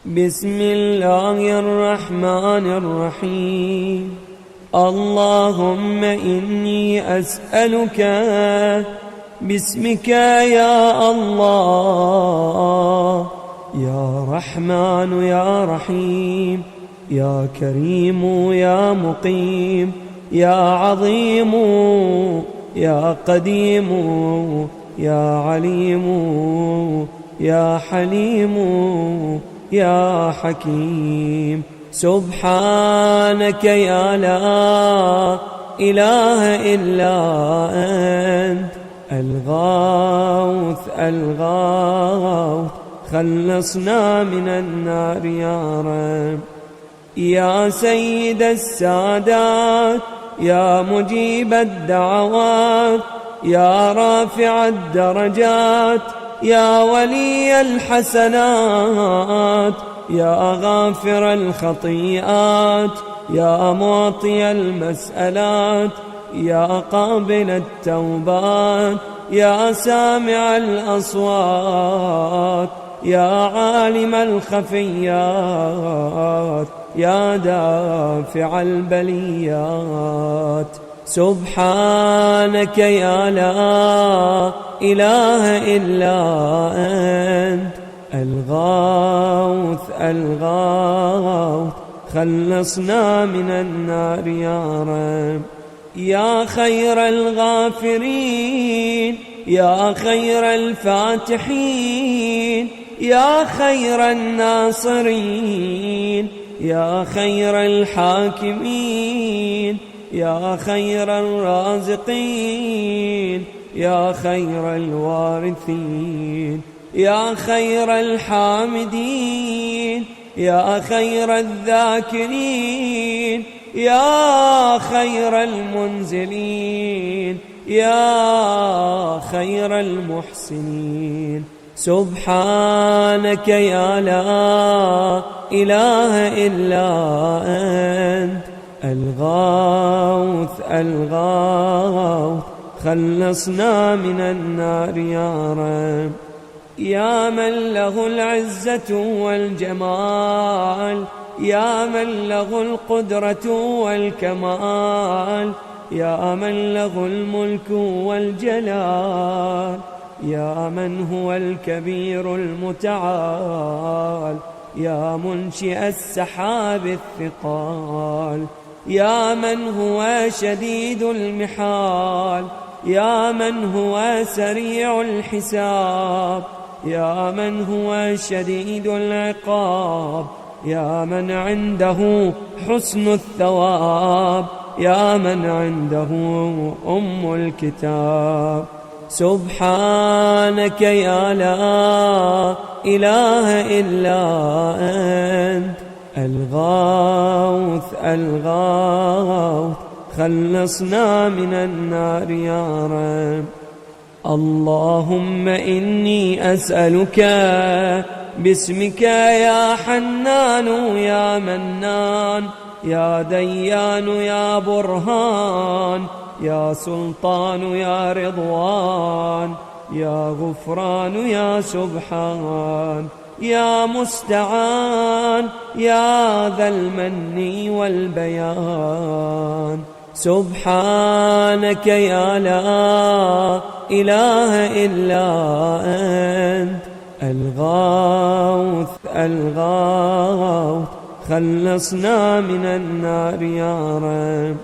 بسم الله الرحمن الرحيم. اللهم إني أسألك باسمك يا الله، يا رحمن يا رحيم، يا كريم يا مقيم، يا عظيم يا قديم، يا عليم يا حليم يا حكيم. سبحانك يا لا إله إلا أنت، الغوث الغوث، خلصنا من النار يا رب. يا سيد السادات، يا مجيب الدعوات، يا رافع الدرجات، يا ولي الحسنات، يا غافر الخطيئات، يا معطي المسألات، يا قابل التوبات، يا سامع الأصوات، يا عالم الخفيات، يا دافع البليات. سبحانك يا لا إله إلا أنت، الغوث الغوث، خلصنا من النار يا رب. يا خير الغافرين، يا خير الفاتحين، يا خير الناصرين، يا خير الحاكمين، يا خير الرازقين، يا خير الوارثين، يا خير الحامدين، يا خير الذاكرين، يا خير المنزلين، يا خير المحسنين. سبحانك يا لا إله إلا أنت، الغوث الغوث، خلصنا من النار يا رب. يا من له العزة والجمال، يا من له القدرة والكمال، يا من له الملك والجلال، يا من هو الكبير المتعال، يا منشئ السحاب الثقال، يا من هو شديد المحال، يا من هو سريع الحساب، يا من هو شديد العقاب، يا من عنده حسن الثواب، يا من عنده الكتاب. سبحانك يا لا إله إلا أنت، الغوث الغوث، خلصنا من النار يا رب. اللهم إني أسألك باسمك يا حنان يا منان، يا ديان يا برهان، يا سلطان يا رضوان، يا غفران يا سبحان، يا مستعان، يا ذا المن والبيان. سبحانك يا لا إله إلا أنت، الغوث الغوث، خلصنا من النار يا رب.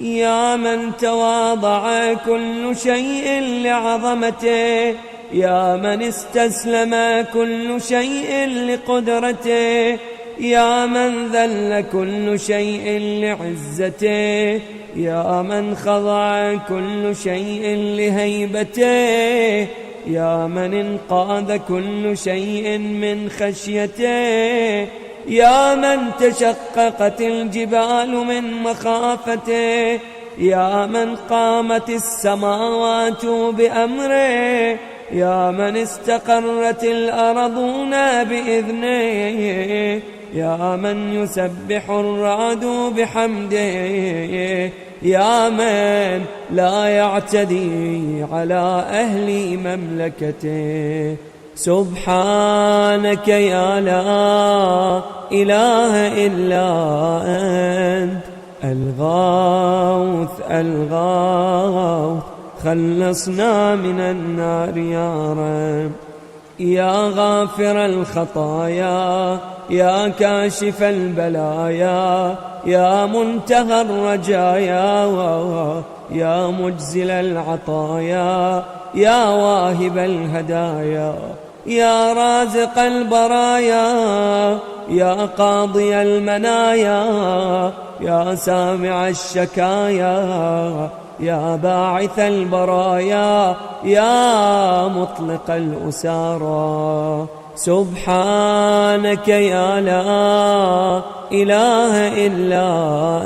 يا من تواضع كل شيء لعظمته، يا من استسلم كل شيء لقدرته، يا من ذل كل شيء لعزته، يا من خضع كل شيء لهيبته، يا من انقاذ كل شيء من خشيته، يا من تشققت الجبال من مخافته، يا من قامت السماوات بأمره، يا من استقرت الأرضون بإذنه، يا من يسبح الرعد بحمده، يا من لا يعتدي على أهل مملكته. سبحانك يا لا إله إلا أنت الغوث الغوث خلصنا من النار يا رب. يا غافر الخطايا يا كاشف البلايا يا منتهى الرجايا يا مجزل العطايا يا واهب الهدايا يا رازق البرايا يا قاضي المنايا يا سامع الشكايا يا باعث البرايا يا مطلق الأسارى. سبحانك يا لا إله إلا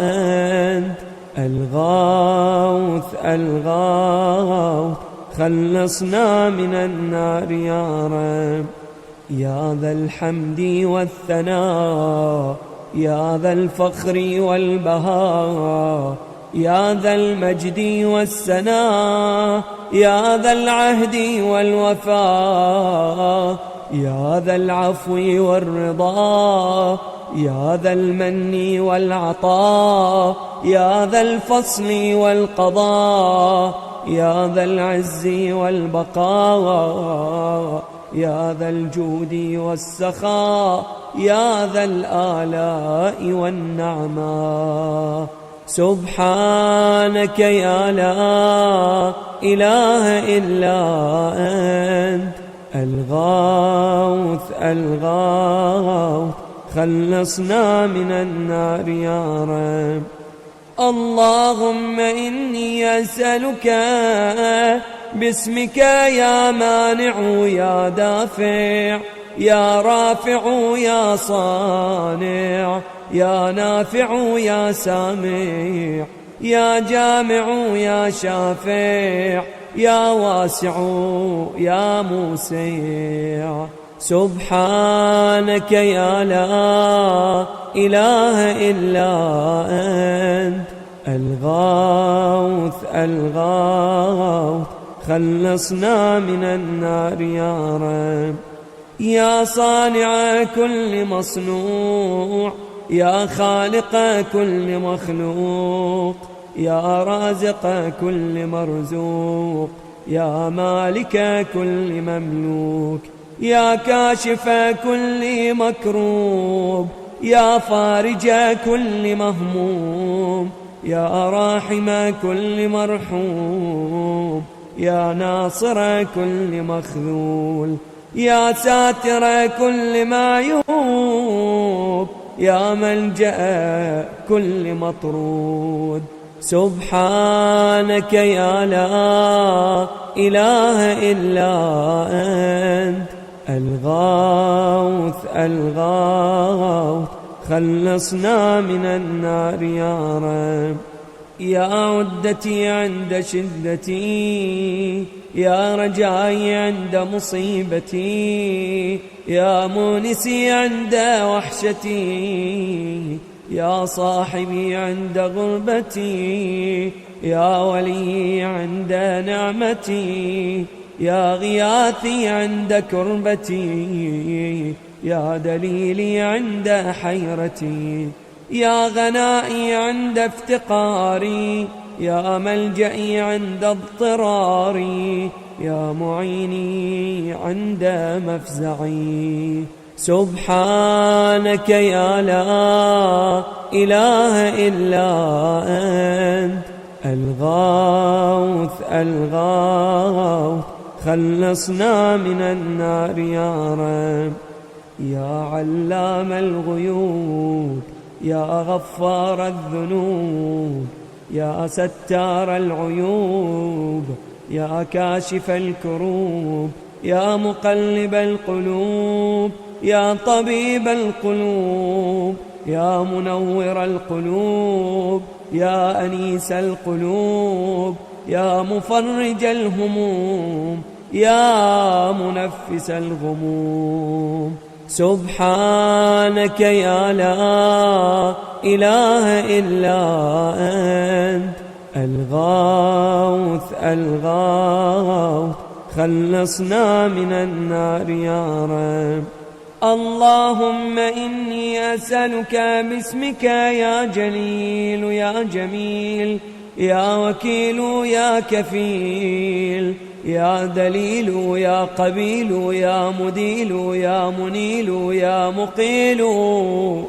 أنت الغوث الغوث خلصنا من النار يا رب. يا ذا الحمد والثناء يا ذا الفخر والبهاء يا ذا المجد والسناء يا ذا العهد والوفاء يا ذا العفو والرضا يا ذا المن والعطاء يا ذا الفصل والقضاء يا ذا العز والبقاء يا ذا الجود والسخاء يا ذا الآلاء والنعماء. سبحانك يا لا إله إلا أنت الغوث الغوث خلصنا من النار يا رب. اللهم إني أسألك باسمك يا مانع يا دافع يا رافع يا صانع يا نافع يا سامع يا جامع يا شافع يا واسع يا موسع. سبحانك يا لا إله إلا أنت الغوث الغوث خلصنا من النار يا رب. يا صانع كل مصنوع يا خالق كل مخلوق يا رازق كل مرزوق يا مالك كل مملوك يا كاشف كل مكروب يا فارج كل مهموم يا راحم كل مرحوم يا ناصر كل مخذول يا ساتر كل معيوب يا ملجأ كل مطرود. سبحانك يا لا إله إلا أنت الغوث الغوث خلصنا من النار يا رب. يا عدتي عند شدتي يا رجائي عند مصيبتي يا مونسي عند وحشتي يا صاحبي عند غربتي يا ولي عند نعمتي يا غياثي عند كربتي يا دليلي عند حيرتي يا غنائي عند افتقاري يا ملجئي عند اضطراري يا معيني عند مفزعي. سبحانك يا لا إله إلا أنت الغوث الغوث خلصنا من النار يا رب. يا علام الغيوب يا غفار الذنوب يا ستار العيوب يا كاشف الكروب يا مقلب القلوب يا طبيب القلوب يا منور القلوب يا أنيس القلوب يا مفرج الهموم يا منفس الغموم. سبحانك يا لا إله إلا أنت الغوث الغوث خلصنا من النار يا رب. اللهم إني أسألك باسمك يا جليل يا جميل يا وكيل يا كفيل يا دليل يا قبيل يا مديل يا منيل يا مقيل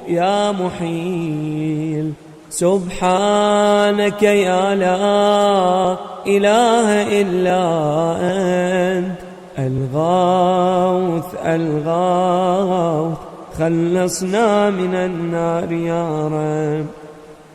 يا محيل. سبحانك يا لا إله إلا أنت الغوث الغوث، خلصنا من النار يا رب.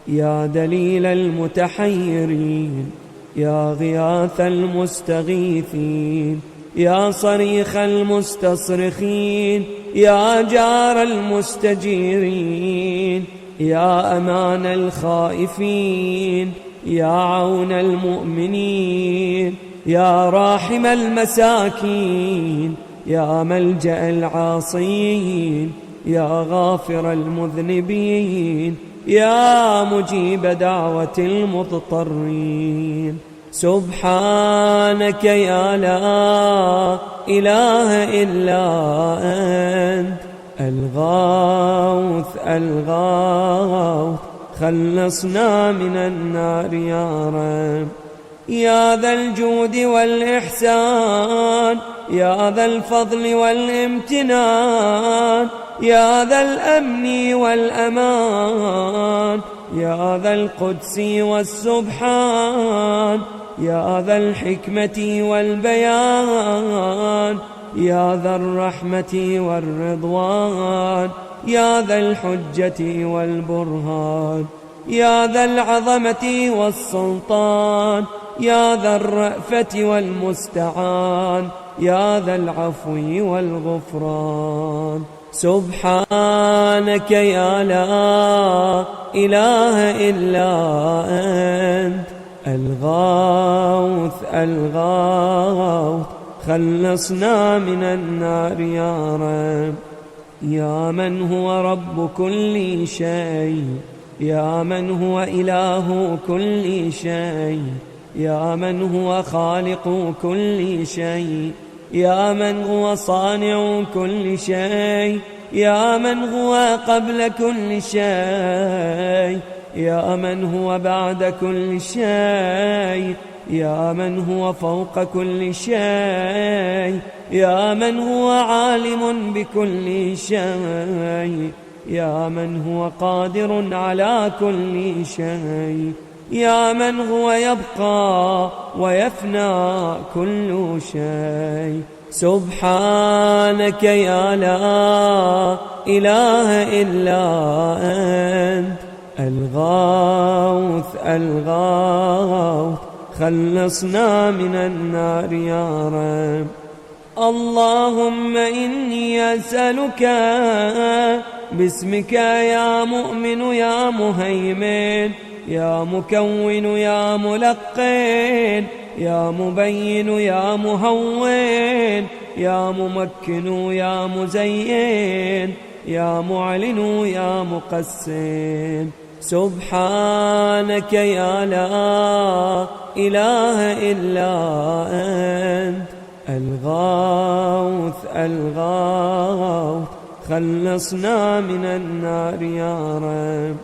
يا دليل المتحيرين يا غياث المستغيثين يا صريخ المستصرخين يا جار المستجيرين يا أمان الخائفين يا عون المؤمنين يا راحم المساكين يا ملجأ العاصين يا غافر المذنبين يا مجيب دعوة المضطرين. سبحانك يا لا إله إلا أنت الغوث الغوث، خلصنا من النار يا رب. يا ذا الجود والإحسان يا ذا الفضل والامتنان يا ذا الأمن والأمان يا ذا القدس والسبحان يا ذا الحكمة والبيان يا ذا الرحمة والرضوان يا ذا الحجة والبرهان يا ذا العظمة والسلطان يا ذا الرأفة والمستعان يا ذا العفو والغفران. سبحانك يا لا إله إلا أنت الغوث الغوث، خلصنا من النار يا رب. يا من هو رب كل شيء يا من هو إله كل شيء يا من هو خالق كل شيء يا من هو صانع كل شيء يا من هو قبل كل شيء يا من هو بعد كل شيء يا من هو فوق كل شيء يا من هو عالم بكل شيء يا من هو قادر على كل شيء يا من هو يبقى ويفنى كل شيء. سبحانك يا لا إله إلا أنت الغوث الغوث، خلصنا من النار يا رب. اللهم إني أسألك باسمك يا مؤمن يا مهيمن يا مكون يا ملقن يا مبين يا مهون يا ممكن يا مزين يا معلن يا مقسم. سبحانك يا لا إله إلا أنت الغوث الغوث، خلصنا من النار يا رب.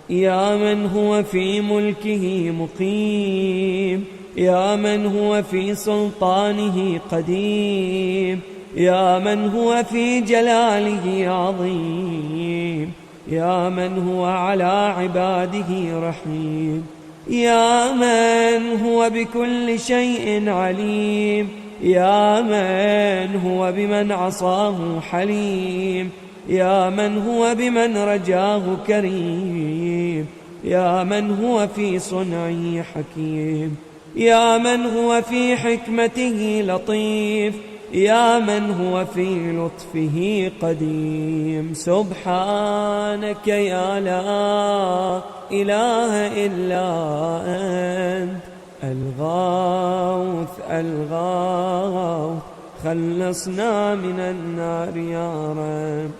يا من هو في ملكه مقيم يا من هو في سلطانه قديم يا من هو في جلاله عظيم يا من هو على عباده رحيم يا من هو بكل شيء عليم يا من هو بمن عصاه حليم يا من هو بمن رجاه كريم يا من هو في صنعه حكيم يا من هو في حكمته لطيف يا من هو في لطفه قديم. سبحانك يا لا إله إلا أنت الغوث الغوث، خلصنا من النار يا رب.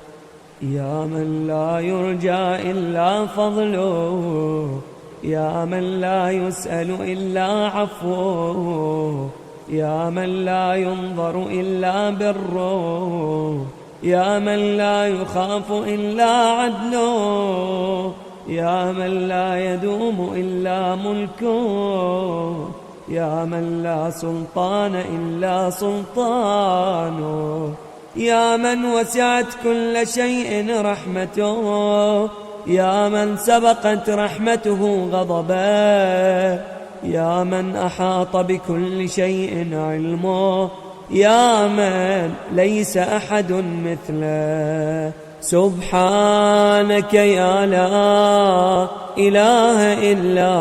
يا من لا يرجى إلا فضله يا من لا يسأل إلا عفوه يا من لا ينظر إلا بره، يا من لا يخاف إلا عدله، يا من لا يدوم إلا ملكه، يا من لا سلطان إلا سلطانه، يا من وسعت كل شيء رحمته، يا من سبقت رحمته غضبه، يا من أحاط بكل شيء علمه، يا من ليس أحد مثله. سبحانك يا لا إله إلا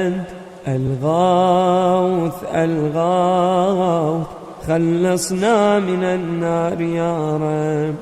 أنت الغوث الغوث، خلصنا من النار يا رب.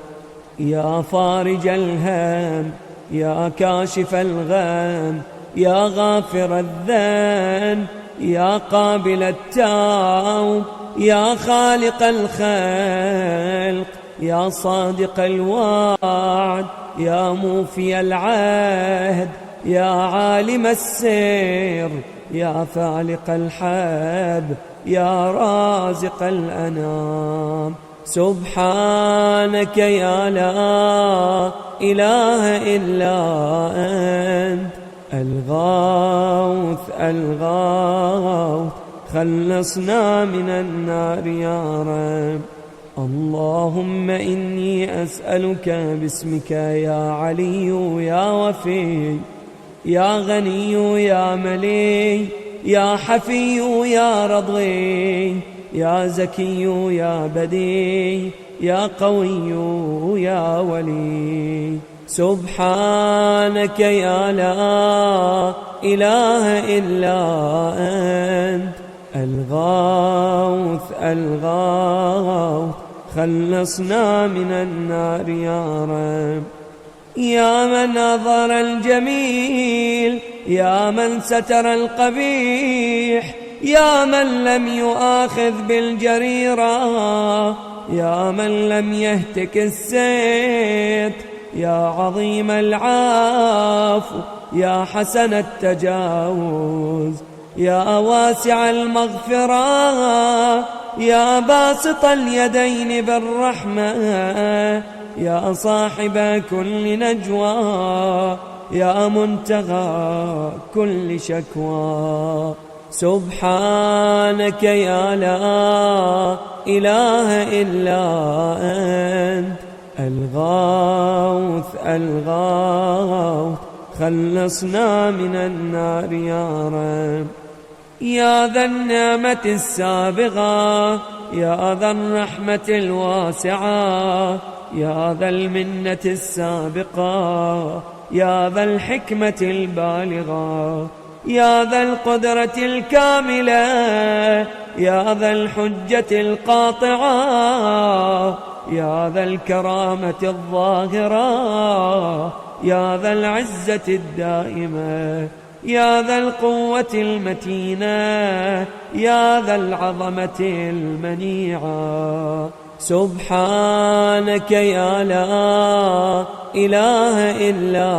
يا فارج الهم، يا كاشف الغم، يا غافر الذنب، يا قابل التوب، يا خالق الخلق، يا صادق الوعد، يا موفي العهد، يا عالم السر، يا فالق الحب، يا رازق الأنام. سبحانك يا لا إله إلا أنت الغوث الغوث، خلصنا من النار يا رب. اللهم إني أسألك باسمك يا علي يا وفي، يا غني يا ملي، يا حفي يا رضي، يا زكي يا بدي، يا قوي يا ولي. سبحانك يا لا إله إلا أنت الغوث الغوث، خلصنا من النار يا رب. يا من أظهر الجميل، يا من ستر القبيح، يا من لم يؤاخذ بالجريرة، يا من لم يهتك السيد، يا عظيم العفو، يا حسن التجاوز، يا واسع المغفرة، يا باسط اليدين بالرحمة، يا صاحب كل نجوى، يا منتهى كل شكوى. سبحانك يا لا إله إلا أنت الغوث الغوث، خلصنا من النار يا رب. يا ذا النعمة السابغة، يا ذا الرحمة الواسعة، يا ذا المنة السابقة، يا ذا الحكمة البالغة، يا ذا القدرة الكاملة، يا ذا الحجة القاطعة، يا ذا الكرامة الظاهرة، يا ذا العزة الدائمة، يا ذا القوة المتينة، يا ذا العظمة المنيعة. سبحانك يا لا إله إلا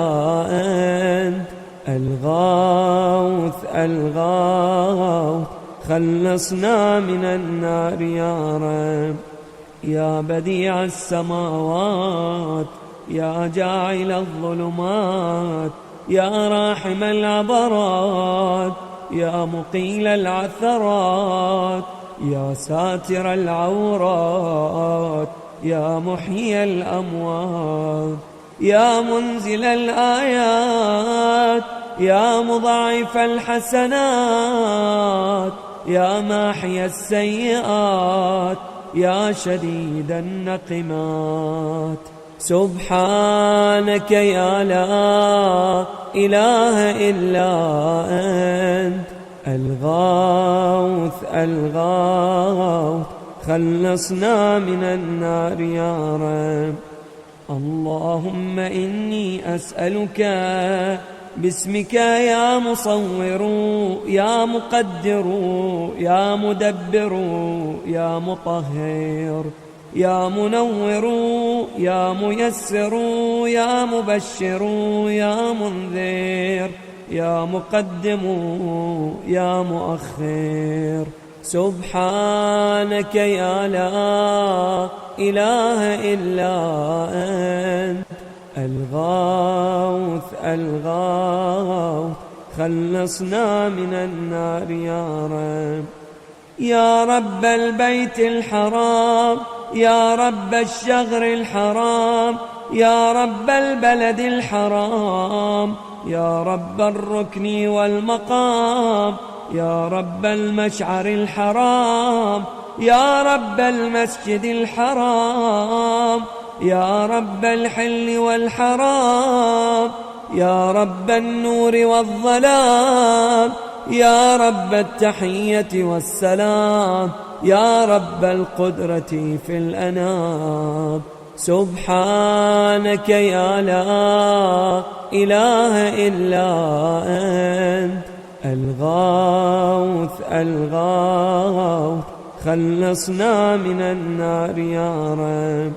أنت الغوث الغوث، خلصنا من النار يا رب. يا بديع السماوات، يا جاعل الظلمات، يا راحم العبرات، يا مقيل العثرات، يا ساتر العورات، يا محيي الأموات، يا منزل الآيات، يا مضاعف الحسنات، يا ماحي السيئات، يا شديد النقمات. سبحانك يا لا إله إلا أنت الغوث الغوث، خلصنا من النار يا رب. اللهم إني أسألك باسمك يا مصور، يا مقدر، يا مدبر، يا مطهر، يا منور، يا ميسر، يا مبشر، يا منذر، يا مقدم، يا مؤخر. سبحانك يا لا إله إلا أنت الغوث الغوث خلصنا من النار يا رب. يا رب البيت الحرام، يا رب الشهر الحرام، يا رب البلد الحرام، يا رب الركن والمقام، يا رب المشعر الحرام، يا رب المسجد الحرام، يا رب الحل والحرام، يا رب النور والظلام، يا رب التحية والسلام، يا رب القدرة في الأنام. سبحانك يا لا إله إلا أنت الغوث الغوث خلصنا من النار يا رب.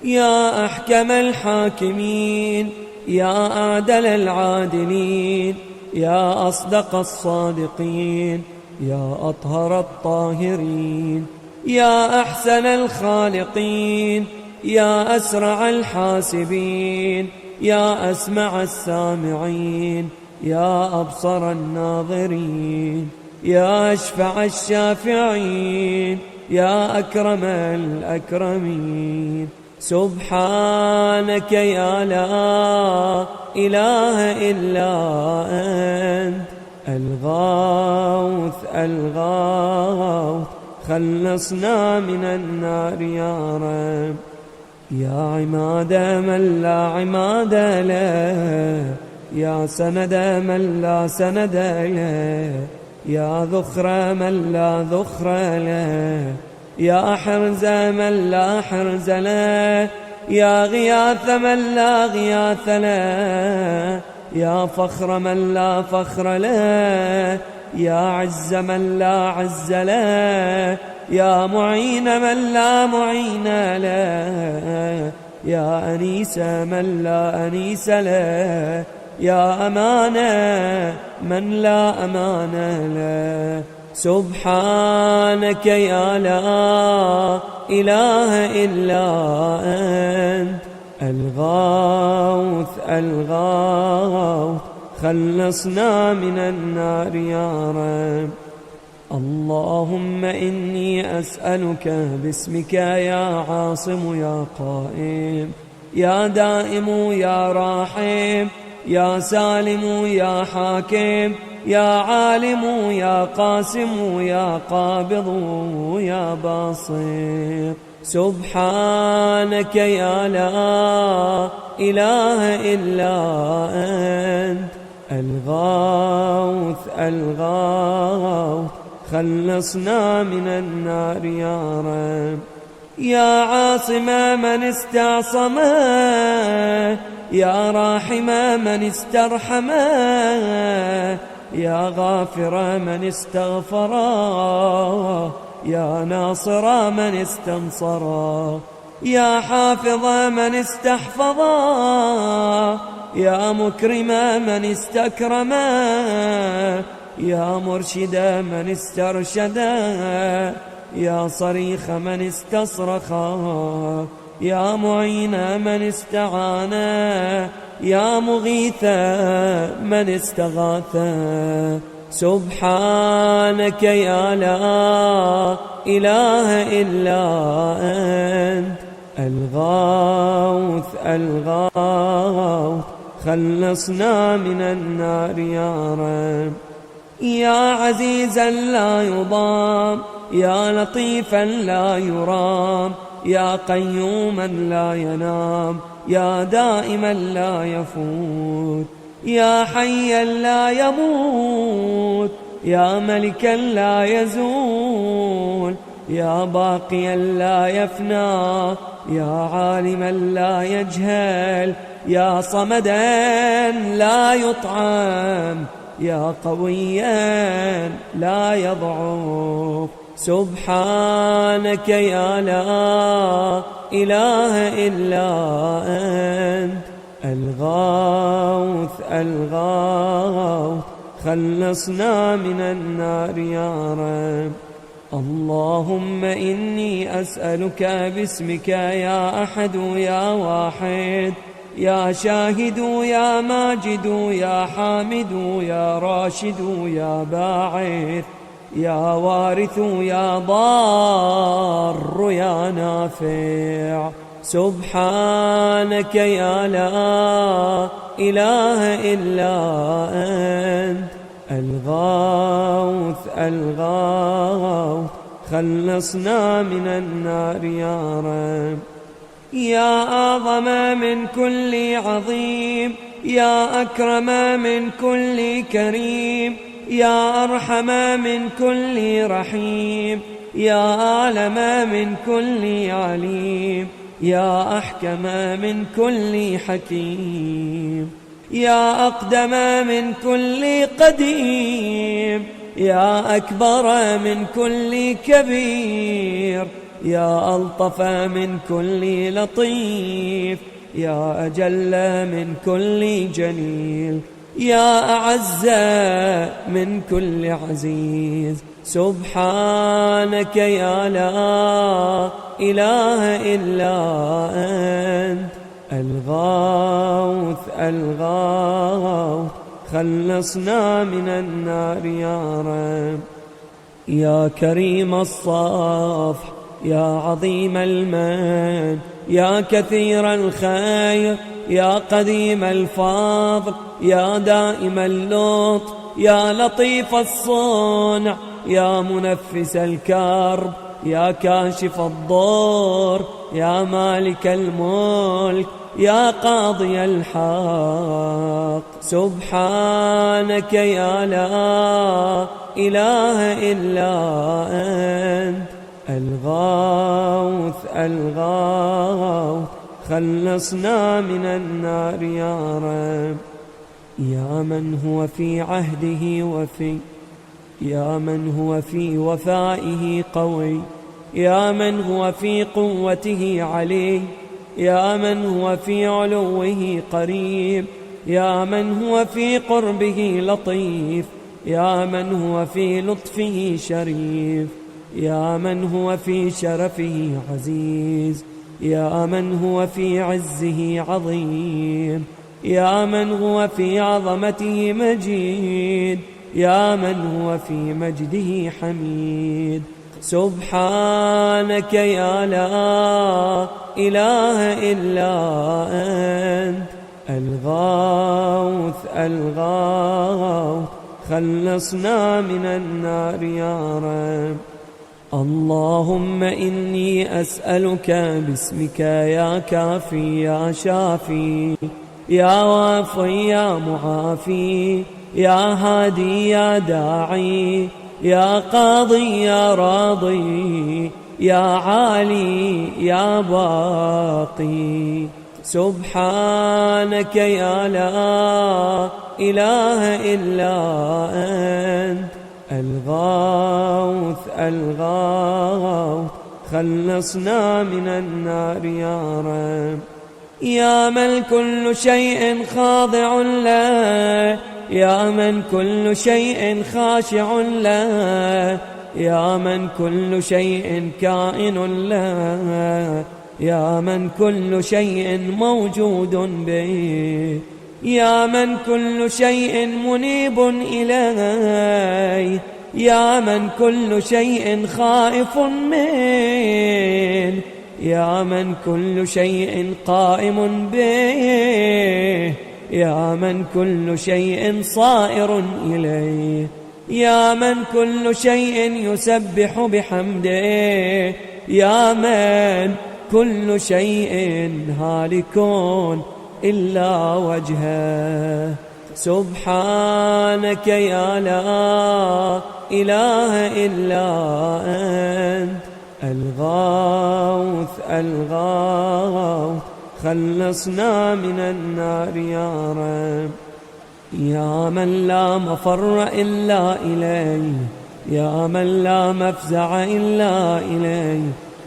يا أحكم الحاكمين، يا أعدل العادلين، يا أصدق الصادقين، يا أطهر الطاهرين، يا أحسن الخالقين، يا أسرع الحاسبين، يا أسمع السامعين، يا أبصر الناظرين، يا أشفع الشافعين، يا أكرم الأكرمين. سبحانك يا لا إله إلا أنت الغوث الغوث خلصنا من النار يا رب. يا عماد من لا عماد له، يا سند من لا سند له، يا ذخر من لا ذخر له، يا حرز من لا حرز له، يا غياث من لا غياث له، يا فخر من لا فخر له، يا عز من لا عز له، يا معين من لا معين له، يا أنيس من لا أنيس له، يا أمان من لا أمان له. سبحانك يا لا إله إلا أنت الغوث الغوث خلصنا من النار يا رب. اللهم إني أسألك باسمك يا عاصم يا قائم، يا دائم يا راحم، يا سالم يا حاكم، يا عالم يا قاسم يا قابض يا باسط. سبحانك يا لا إله إلا أنت الغوث الغوث خلصنا من النار يا رب. يا عاصم من استعصم، يا راحم من استرحم، يا غافر من استغفر، يا ناصر من استنصر، يا حافظ من استحفظ، يا مكرم من استكرم، يا مرشد من استرشد، يا صريخ من استصرخ، يا معين من استعان، يا مغيث من استغاث. سبحانك يا لا إله إلا أنت الغوث الغوث خلصنا من النار يا رب. يا عزيزا لا يضام، يا لطيفا لا يرام، يا قيوما لا ينام، يا دائما لا يفوت، يا حيا لا يموت، يا ملكا لا يزول، يا باقيا لا يفنى، يا عالما لا يجهل، يا صمدا لا يطعم، يا قويا لا يضعف. سبحانك يا لا إله إلا أنت الغوث الغوث خلصنا من النار يا رب. اللهم إني أسألك باسمك يا أحد يا واحد يا شاهد يا ماجد يا حامد يا راشد يا باعث يا وارث يا ضار يا نافع. سبحانك يا لا إله إلا أنت الغوث الغوث خلصنا من النار يا رب. يا أعظم من كل عظيم يا أكرم من كل كريم يا أرحم من كل رحيم يا أعلم من كل عليم يا أحكم من كل حكيم يا أقدم من كل قديم يا أكبر من كل كبير يا ألطف من كل لطيف يا أجل من كل جليل يا أعز من كل عزيز. سبحانك يا لا إله إلا أنت الغوث الغوث خلصنا من النار يا رب. يا كريم الصفح يا عظيم المن يا كثير الخير يا قديم الفضل يا دائم اللطف يا لطيف الصنع يا منفس الكرب يا كاشف الضر يا مالك الملك يا قاضي الحق. سبحانك يا لا إله إلا أنت الغوث الغوث خلصنا من النار يا رب. يا من هو في عهده وفي يا من هو في وفائه قوي يا من هو في قوته علي يا من هو في علوه قريب يا من هو في قربه لطيف يا من هو في لطفه شريف يا من هو في شرفه عزيز يا من هو في عزه عظيم يا من هو في عظمته مجيد يا من هو في مجده حميد. سبحانك يا لا إله إلا أنت الغوث الغوث خلصنا من النار يا رب. اللهم إني أسألك باسمك يا كافي يا شافي يا وافي يا معافي يا هادي يا داعي يا قاضي يا راضي يا عالي يا باقي. سبحانك يا لا إله إلا أنت الغوث الغوث خلصنا من النار يا رب. يا من كل شيء خاضع له يا من كل شيء خاشع له يا من كل شيء كائن له يا من كل شيء موجود به يا من كل شيء منيب إليه يا من كل شيء خائف منه يا من كل شيء قائم به يا من كل شيء صائر إليه يا من كل شيء يسبح بحمده يا من كل شيء هالك إلا وجهه. سبحانك يا لا إله إلا أنت الغوث الغوث خلصنا من النار يا رب. يا من لا مفر إلا إليه يا من لا مفزع إلا إليه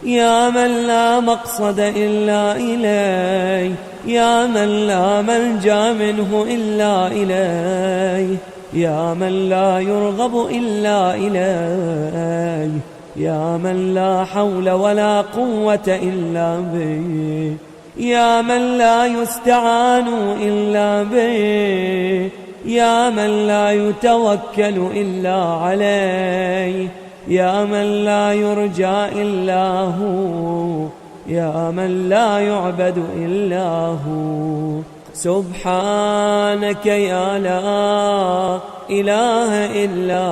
يا من لا مقصد إلا إليه يا من لا ملجأ منه إلا إليه يا من لا يرغب إلا إليه يا من لا حول ولا قوة إلا به، يا من لا يستعان إلا به، يا من لا يتوكل إلا عليه، يا من لا يرجى إلا هو، يا من لا يعبد إلا هو. سبحانك يا لا إله إلا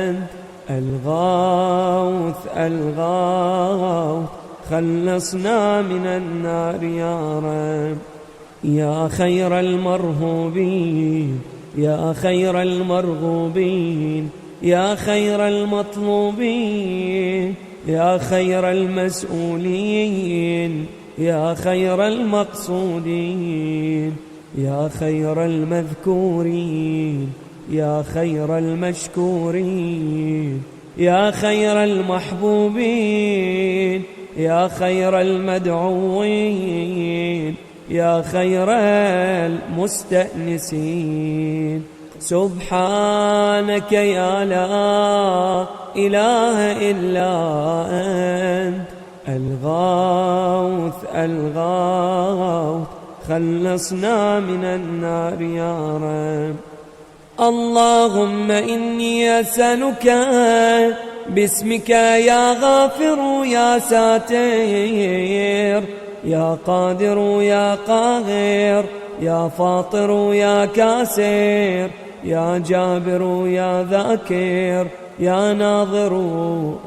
أنت الغوث الغوث، خلصنا من النار يا رب. يا خير المرهوبين، يا خير المرغوبين، يا خير المطلوبين، يا خير المسؤولين، يا خير المقصودين، يا خير المذكورين، يا خير المشكورين، يا خير المحبوبين، يا خير المدعوين، يا خير المستأنسين. سبحانك يا لا إله إلا أنت الغوث الغوث، خلصنا من النار يا رب. اللهم إني أسألك باسمك يا غافر يا ساتر، يا قادر يا قاهر، يا فاطر يا كاسر، يا جابر يا ذاكر، يا ناظر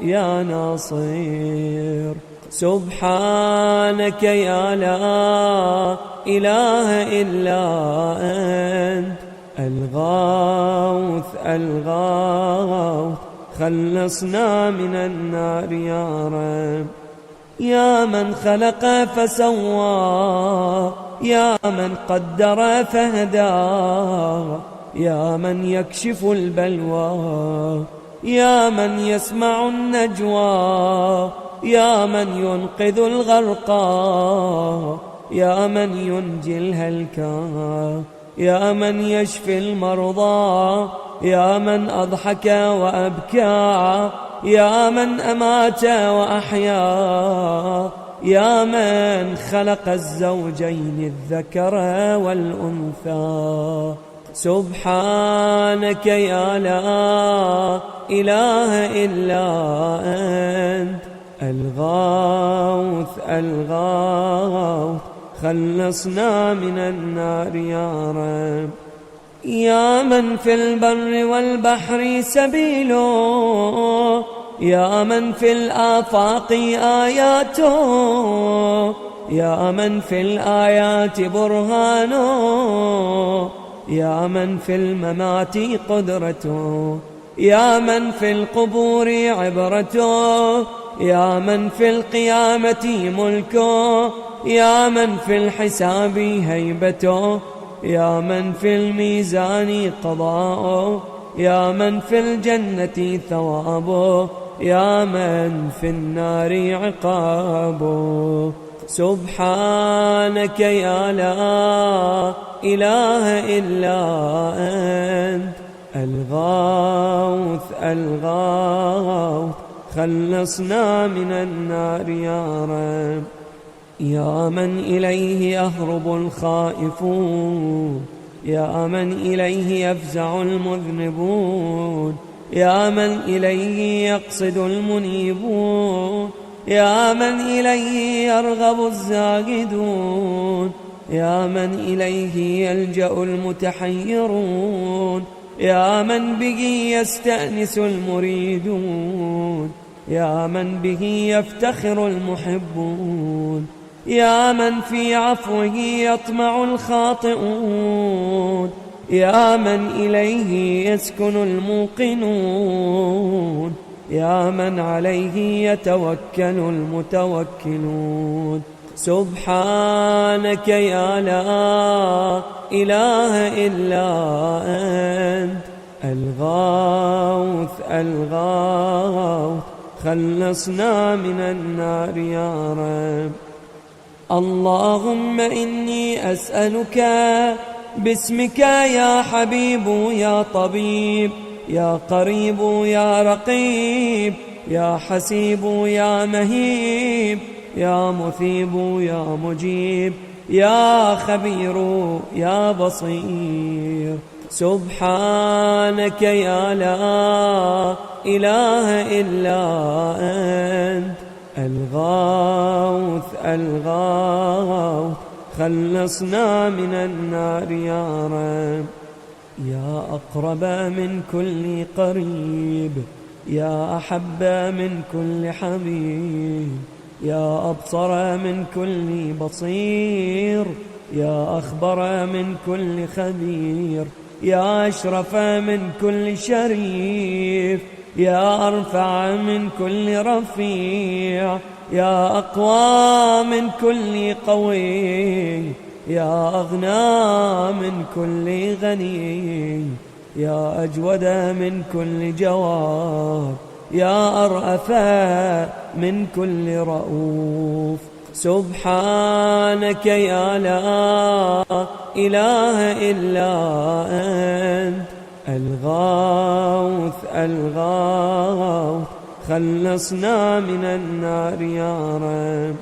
يا ناصر. سبحانك يا لا إله إلا أنت الغوث الغوث، خلصنا من النار يا رب. يا من خلق فسوى، يا من قدر فهدى، يا من يكشف البلوى، يا من يسمع النجوى، يا من ينقذ الغرقى، يا من ينجي الهلكى، يا من يشفي المرضى، يا من أضحك وأبكى، يا من أمات وأحيا، يا من خلق الزوجين الذكر والأنثى. سبحانك يا لا إله إلا أنت الغوث الغوث، خلصنا من النار يا رب. يا من في البر والبحر سبيله، يا من في الآفاق آياته، يا من في الآيات برهانه، يا من في الممات قدرته، يا من في القبور عبرته، يا من في القيامة ملكه، يا من في الحساب هيبته، يا من في الميزان قضاؤه، يا من في الجنة ثوابه، يا من في النار عقابه. سبحانك يا لا إله إلا أنت الغوث الغوث، خلصنا من النار يا رب. يا من إليه يهرب الخائفون، يا من إليه يفزع المذنبون، يا من إليه يقصد المنيبون، يا من إليه يرغب الزاهدون، يا من إليه يلجأ المتحيرون، يا من به يستأنس المريدون، يا من به يفتخر المحبون، يا من في عفوه يطمع الخاطئون، يا من إليه يسكن الموقنون، يا من عليه يتوكل المتوكلون. سبحانك يا لا إله إلا أنت الغوث الغوث، خلصنا من النار يا رب. اللهم إني أسألك باسمك يا حبيب يا طبيب يا قريب يا رقيب يا حسيب يا مهيب يا مثيب يا مجيب يا خبير يا بصير. سبحانك يا لا إله إلا أنت الغوث الغوث خلصنا من النار يا رب. يا أقرب من كل قريب يا أحب من كل حبيب يا أبصر من كل بصير يا أخبر من كل خبير يا أشرف من كل شريف يا أرفع من كل رفيع يا أقوى من كل قوي يا أغنى من كل غني يا أجود من كل جواد يا أرأف من كل رؤوف. سبحانك يا لا إله إلا أنت الغوث الغوث خلصنا من النار يا رب.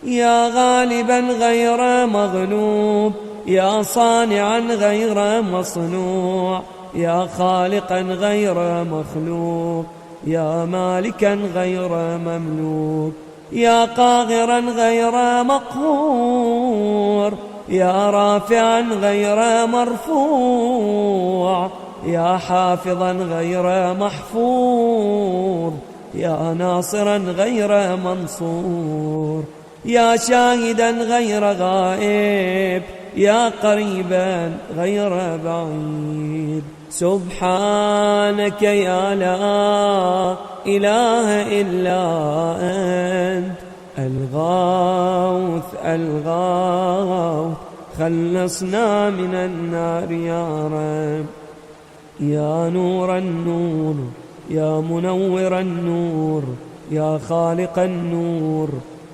يا غالبا غير مغلوب يا صانعا غير مصنوع يا خالقا غير مخلوق يا مالكا غير مملوك يا قاهرا غير مقهور يا رافعا غير مرفوع يا حافظا غير محفوظ يا ناصرا غير منصور يا شاهدا غير غائب يا قريبا غير بعيد. سبحانك يا لا إله إلا أنت الغوث الغوث خلصنا من النار يا رب. يا نور النور يا منور النور يا خالق النور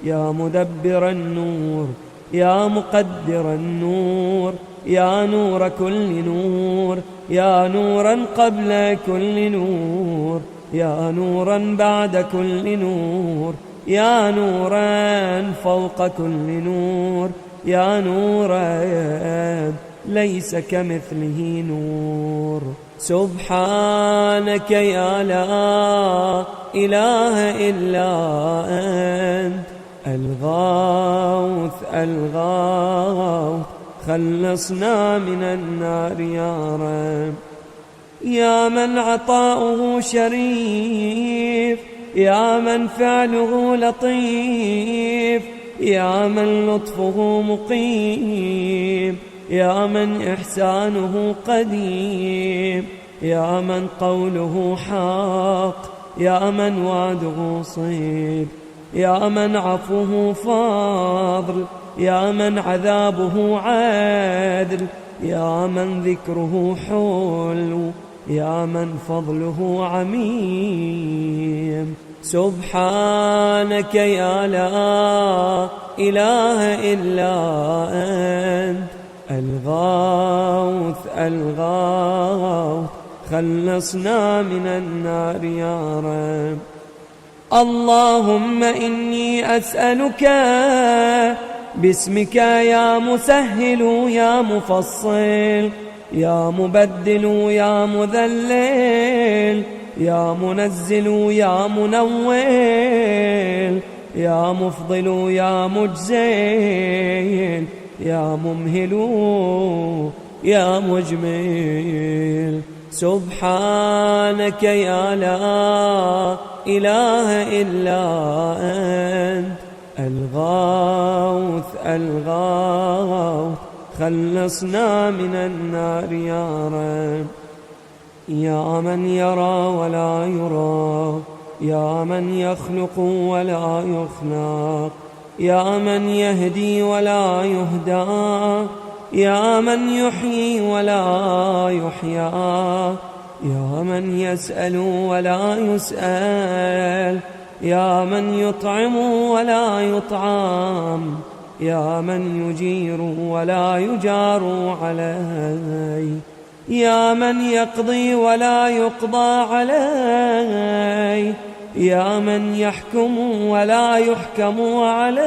يا مدبر النور يا مقدر النور يا نور كل نور يا نورا قبل كل نور يا نورا بعد كل نور يا نورا فوق كل نور يا نورا ليس كمثله نور. سبحانك يا لا إله إلا أنت الغوث الغوث خلصنا من النار يا رب. يا من عطاؤه شريف يا من فعله لطيف يا من لطفه مقيم يا من إحسانه قديم يا من قوله حق يا من وعده صدق يا من عفوه فضل يا من عذابه عدل يا من ذكره حلو يا من فضله عميم. سبحانك يا لا إله إلا أنت الغوث الغوث خلصنا من النار يا رب. اللهم إني أسألك باسمك يا مسهل يا مفصل يا مبدل يا مذلل يا منزل يا منول يا مفضل يا مجزل يا ممهل يا مجمل. سبحانك يا لا إله إلا أنت الغوث الغوث خلصنا من النار يا رب. يا من يرى ولا يرى يا من يخلق ولا يخلق يا من يهدي ولا يهدى يا من يحيي ولا يحيى يا من يسأل ولا يسأل يا من يطعم ولا يطعم يا من يجير ولا يجار عليه يا من يقضي ولا يقضى عليه يا من يحكم ولا يحكم عليه،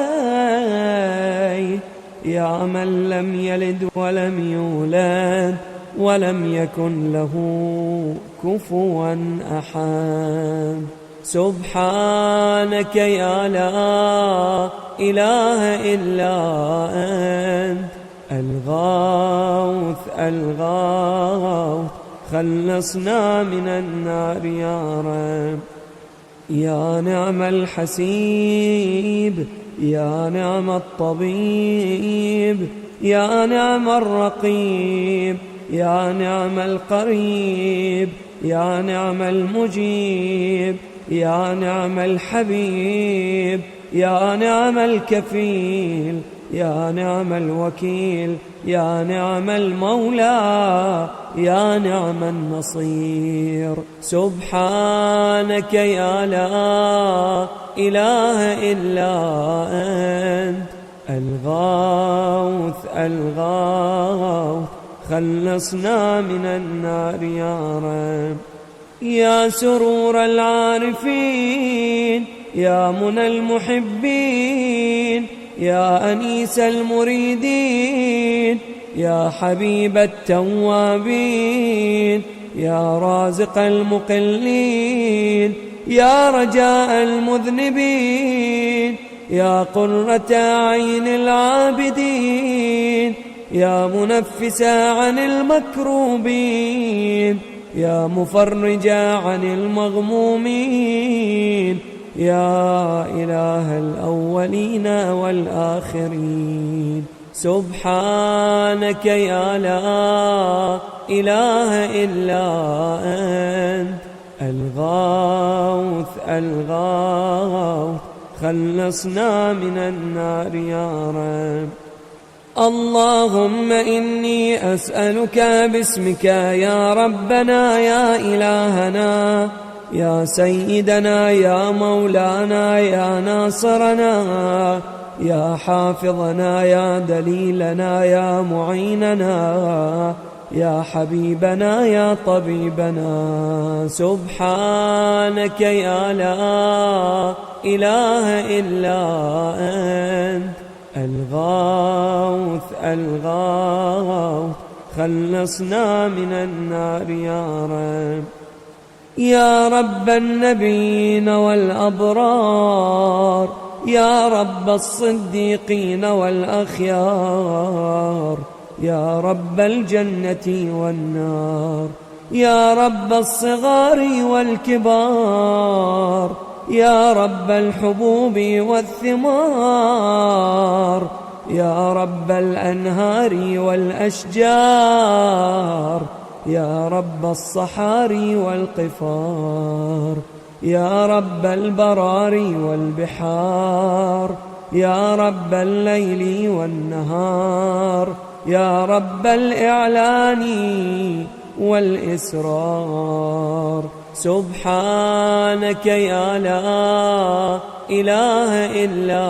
يا من لم يلد ولم يولد ولم يكن له كفوا أحد. سبحانك يا لا إله إلا أنت، الغوث الغوث، خلصنا من النار يا رب. يا نعم الحسيب، يا نعم الطبيب، يا نعم الرقيب، يا نعم القريب، يا نعم المجيب، يا نعم الحبيب، يا نعم الكفيل، يا نعم الوكيل، يا نعم المولى، يا نعم النصير. سبحانك يا لا إله إلا أنت، الغوث الغوث، خلصنا من النار يا رب. يا سرور العارفين، يا منى المحبين، يا أنيس المريدين، يا حبيب التوابين، يا رازق المقلين، يا رجاء المذنبين، يا قرة عين العابدين، يا منفسا عن المكروبين، يا مفرجا عن المغمومين، يا إله الأولين والآخرين. سبحانك يا لا إله إلا أنت، الغوث الغوث، خلصنا من النار يا رب. اللهم إني أسألك باسمك يا ربنا يا إلهنا يا سيدنا يا مولانا يا ناصرنا يا حافظنا يا دليلنا يا معيننا يا حبيبنا يا طبيبنا. سبحانك يا لا إله إلا أنت، الغوث الغوث، خلصنا من النار يا رب. يا رب النبيين والأبرار، يا رب الصديقين والأخيار، يا رب الجنة والنار، يا رب الصغار والكبار، يا رب الحبوب والثمار، يا رب الأنهار والأشجار، يا رب الصحاري والقفار، يا رب البرار والبحار، يا رب الليل والنهار، يا رب الإعلان والإسرار. سبحانك يا لا إله إلا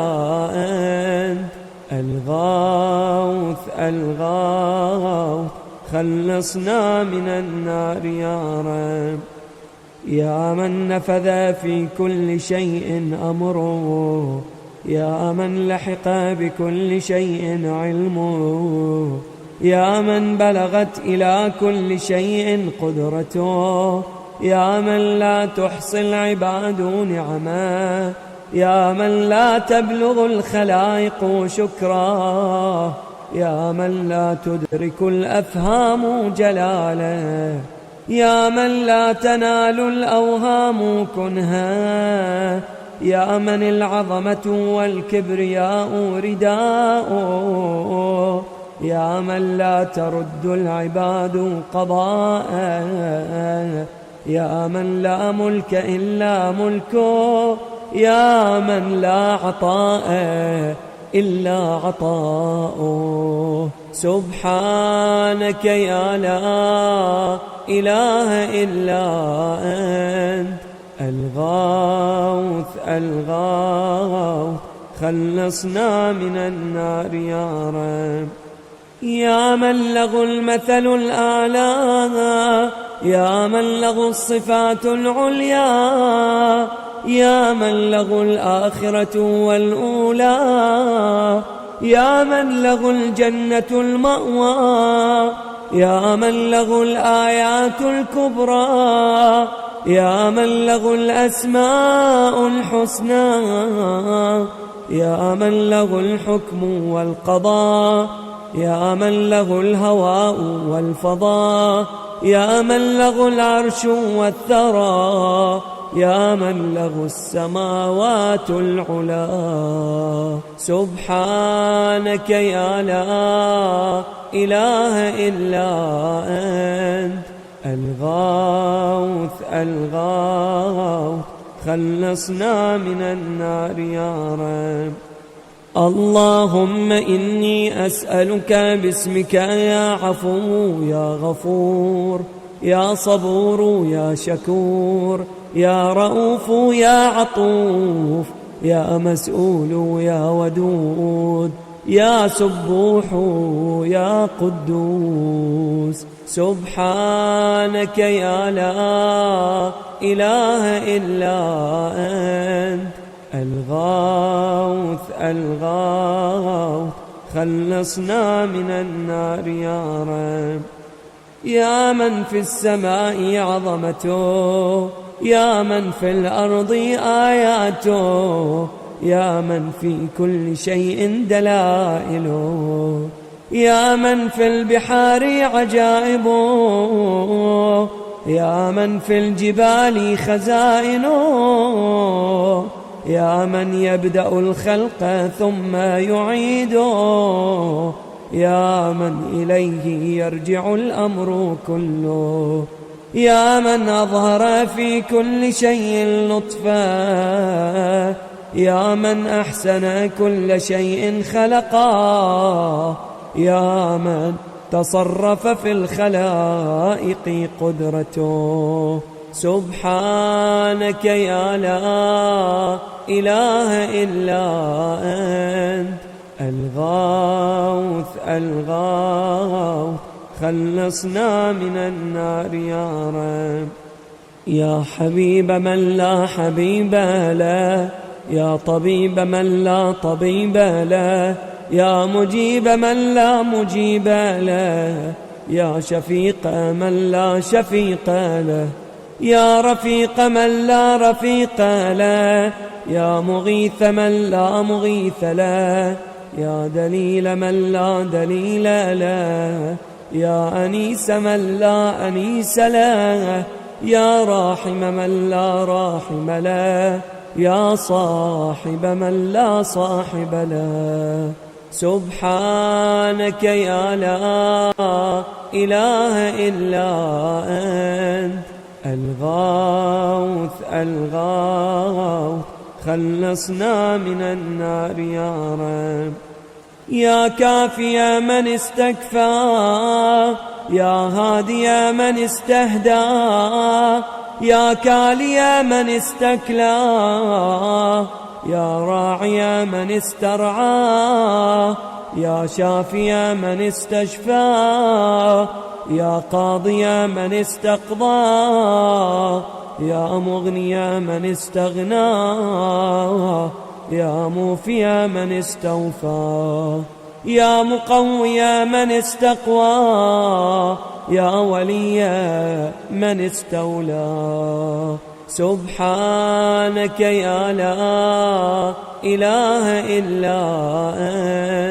أنت، الغوث الغوث، خلصنا من النار يا رب. يا من نفذ في كل شيء أمره، يا من لحق بكل شيء علمه، يا من بلغت إلى كل شيء قدرته، يا من لا تحصي العباد نعمه، يا من لا تبلغ الخلائق شكراه، يا من لا تدرك الأفهام جلاله، يا من لا تنال الأوهام كنها، يا من العظمة والكبرياء رداؤه، يا من لا ترد العباد قضاءه، يا من لا ملك إلا ملكه، يا من لا عطاء إلا عطاؤه. سبحانك يا لا إله إلا أنت، الغوث الغوث، خلصنا من النار يا رب. يا من له المثل الأعلى، يا من له الصفات العليا، يا من له الآخرة والأولى، يا من له الجنة المأوى، يا من له الآيات الكبرى، يا من له الأسماء الحسنى، يا من له الحكم والقضاء، يا من له الهواء والفضاء، يا من له العرش والثرى، يا من له السماوات العلا. سبحانك يا لا إله إلا أنت الغوث الغوث، خلصنا من النار يا رب. اللهم إني أسألك باسمك يا عفو يا غفور، يا صبور يا شكور، يا رؤوف يا عطوف، يا مسؤول يا ودود، يا سبوح يا قدوس. سبحانك يا لا إله إلا أنت الغوث الغوث، خلصنا من النار يا رب. يا من في السماء عظمته، يا من في الأرض آياته، يا من في كل شيء دلائله، يا من في البحار عجائبه، يا من في الجبال خزائنه، يا من يبدأ الخلق ثم يعيده، يا من إليه يرجع الأمر كله، يا من أظهر في كل شيء لطفا، يا من أحسن كل شيء خلقا، يا من تصرف في الخلائق قدرته. سبحانك يا لا إله إلا أنت الغوث الغوث، خلصنا من النار يا رب. يا حبيب من لا حبيب له، يا طبيب من لا طبيب له، يا مجيب من لا مجيب له، يا شفيق من لا شفيق له، يا رفيق من لا رفيق له، يا مغيث من لا مغيث له، يا دليل من لا دليل له، يا أنيس من لا أنيس له، يا راحم من لا راحم له، يا صاحب من لا صاحب له. سبحانك يا لا إله إلا أنت الغوث الغوث، خلصنا من النار يا رب. يا كافي من استكفى، يا هادي من استهدى، يا كالي من استكلى، يا راعي من استرعى، يا شافي من استشفى، يا قاضي من استقضى، يا مغني من استغنى، يا موفي من استوفى، يا مقوي من استقوى، يا ولي من استولى. سبحانك يا لا إله إلا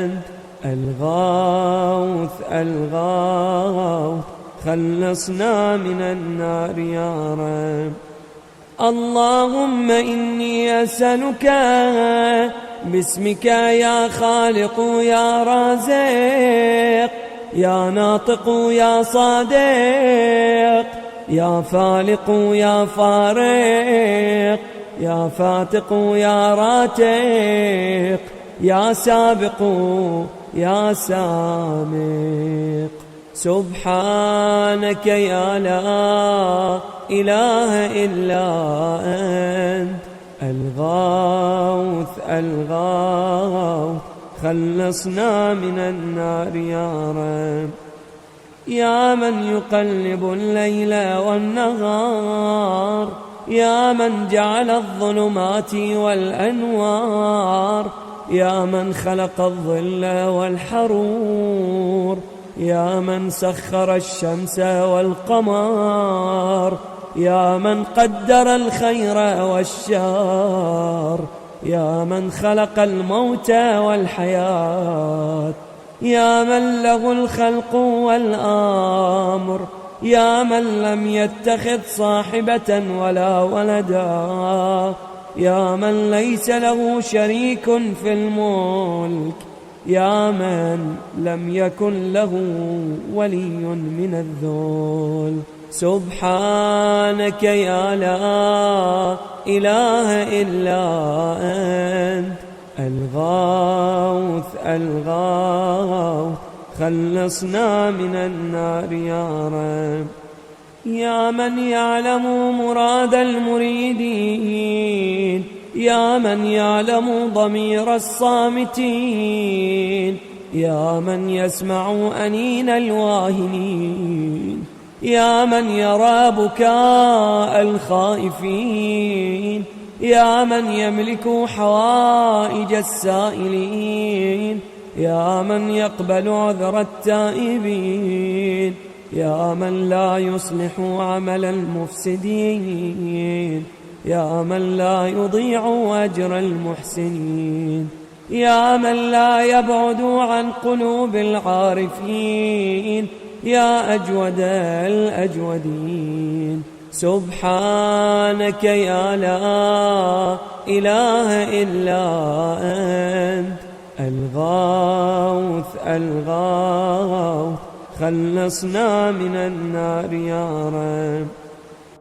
أنت الغوث الغوث، خلصنا من النار يا رب. اللهم إني أسألك باسمك يا خالق يا رازق، يا ناطق يا صادق، يا فالق يا فارق، يا فاتق يا راتق، يا سابق يا سامق. سبحانك يا لا إله إلا أنت الغوث الغوث، خلصنا من النار يا رب. يا من يقلب الليل والنهار، يا من جعل الظلمات والأنوار، يا من خلق الظل والحرور، يا من سخر الشمس والقمر، يا من قدر الخير والشر، يا من خلق الموت والحياة، يا من له الخلق والأمر، يا من لم يتخذ صاحبة ولا ولدا، يا من ليس له شريك في الملك، يا من لم يكن له ولي من الذل. سبحانك يا لا إله إلا أنت الغوث الغوث، خلصنا من النار يا رب. يا من يعلم مراد المريدين، يا من يعلم ضمير الصامتين، يا من يسمع أنين الواهنين، يا من يرى بكاء الخائفين، يا من يملك حوائج السائلين، يا من يقبل عذر التائبين، يا من لا يصلح عمل المفسدين، يا من لا يضيع أجر المحسنين، يا من لا يبعد عن قلوب العارفين، يا أجود الأجودين. سبحانك يا لا إله إلا أنت الغوث الغوث، خلصنا من النار يا رب.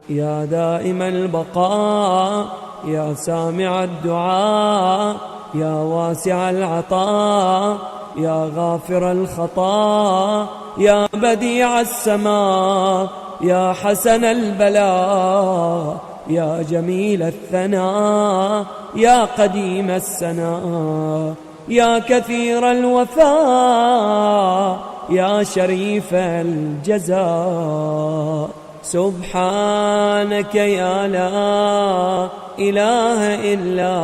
يا دائم البقاء، يا سامع الدعاء، يا واسع العطاء، يا غافر الخطا، يا بديع السماء، يا حسن البلاء، يا جميل الثناء، يا قديم السناء، يا كثير الوفاء، يا شريف الجزاء. سبحانك يا لا إله إلا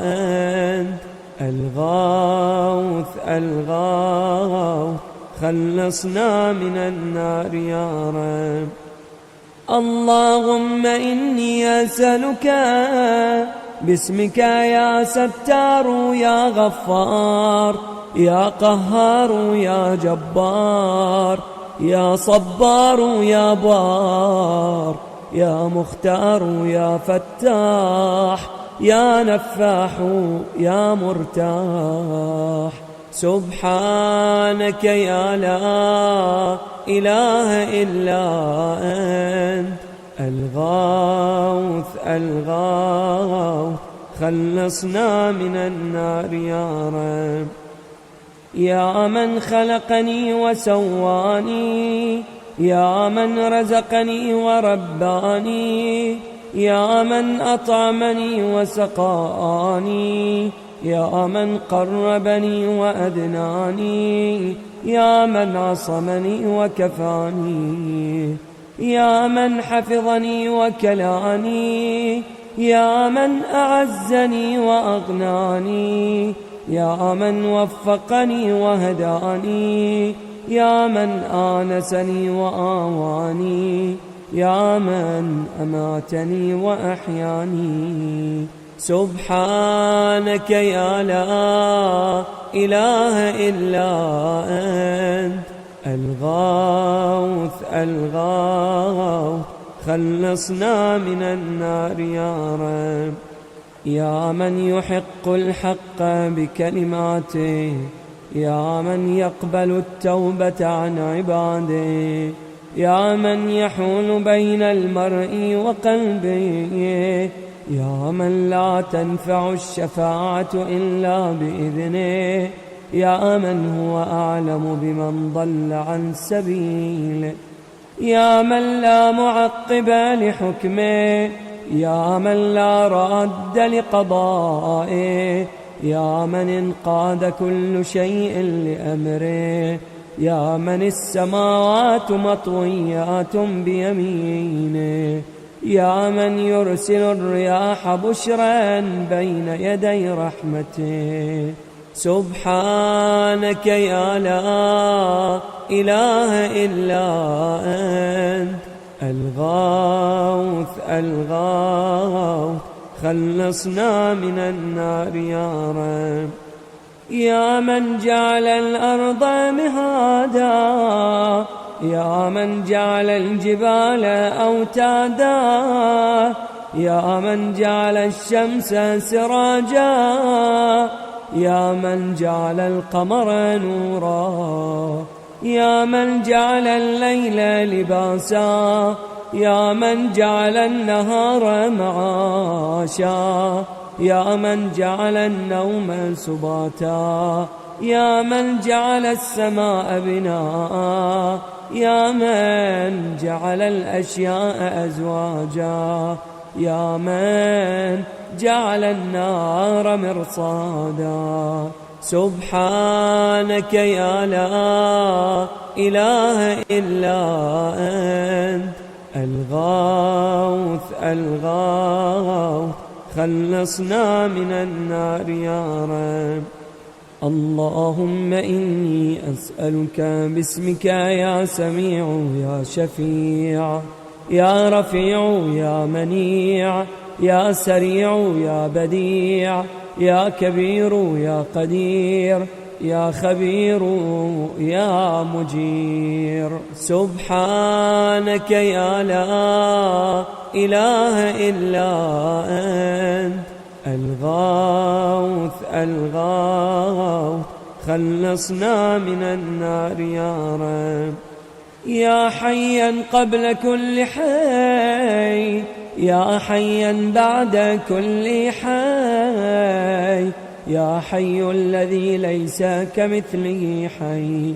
أنت الغوث الغوث، خلصنا من النار يا رب. اللهم إني أسألك باسمك يا ستار يا غفار، يا قهار يا جبار، يا صبار يا بار، يا مختار يا فتاح، يا نفاح يا مرتاح. سبحانك يا لا إله إلا أنت الغوث الغوث، خلصنا من النار يا رب. يا من خلقني وسواني، يا من رزقني ورباني، يا من أطعمني وسقاني، يا من قربني وأدناني، يا من عصمني وكفاني، يا من حفظني وكلاني، يا من أعزني وأغناني، يا من وفقني وهداني، يا من آنسني وآواني، يا من أماتني وأحياني. سبحانك يا لا إله إلا أنت الغوث الغوث، خلصنا من النار يا رب. يا من يحق الحق بكلماته، يا من يقبل التوبة عن عباده، يا من يحول بين المرء وقلبه، يا من لا تنفع الشفاعة إلا بإذنه، يا من هو أعلم بمن ضل عن سبيله، يا من لا معقب لحكمه، يا من لا راد لقضائه، يا من انقاد كل شيء لأمره، يا من السماوات مطويات بيمينه، يا من يرسل الرياح بشرا بين يدي رحمته. سبحانك يا لا إله إلا أنت الغوث الغوث، خلصنا من النار يا رب. يا من جعل الأرض مهادا، يا من جعل الجبال أوتادا، يا من جعل الشمس سراجا، يا من جعل القمر نورا، يا من جعل الليل لباسا، يا من جعل النهار معاشا، يا من جعل النوم سباتا، يا من جعل السماء بناء، يا من جعل الأشياء أزواجا، يا من جعل النار مرصادا. سبحانك يا لا إله إلا أنت الغوث الغوث، خلصنا من النار يا رب. اللهم إني أسألك باسمك يا سميع يا شفيع يا رفيع يا منيع يا سريع يا بديع يا كبير يا قدير يا خبير يا مجير. سبحانك يا لا إله إلا أنت الغوث الغوث، خلصنا من النار يا رب. يا حيا قبل كل حي، يا حيا بعد كل حي، يا حي الذي ليس كمثله حي،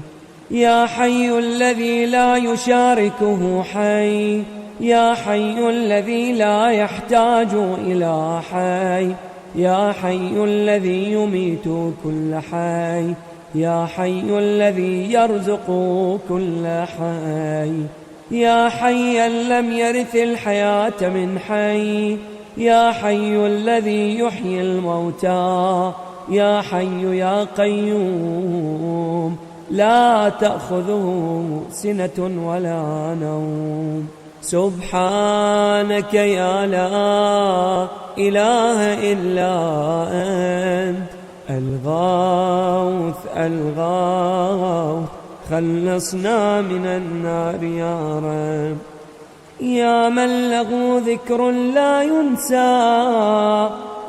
يا حي الذي لا يشاركه حي، يا حي الذي لا يحتاج إلى حي، يا حي الذي يميت كل حي، يا حي الذي يرزق كل حي، يا حيا لم يرث الحياة من حي، يا حي الذي يحيي الموتى، يا حي يا قيوم لا تأخذه سنة ولا نوم. سبحانك يا لا إله إلا أنت الغوث الغوث، خلصنا من النار يا رب. يا من له ذكر لا ينسى،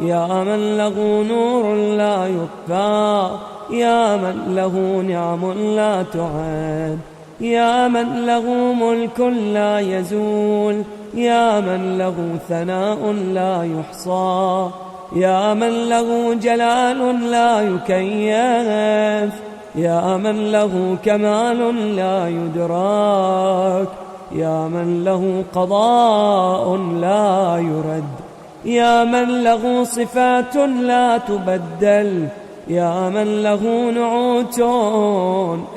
يا من له نور لا يطفى، يا من له نعم لا تعد، يا من له ملك لا يزول، يا من له ثناء لا يحصى، يا من له جلال لا يكيف، يا من له كمال لا يدرك، يا من له قضاء لا يرد، يا من له صفات لا تبدل، يا من له نعوت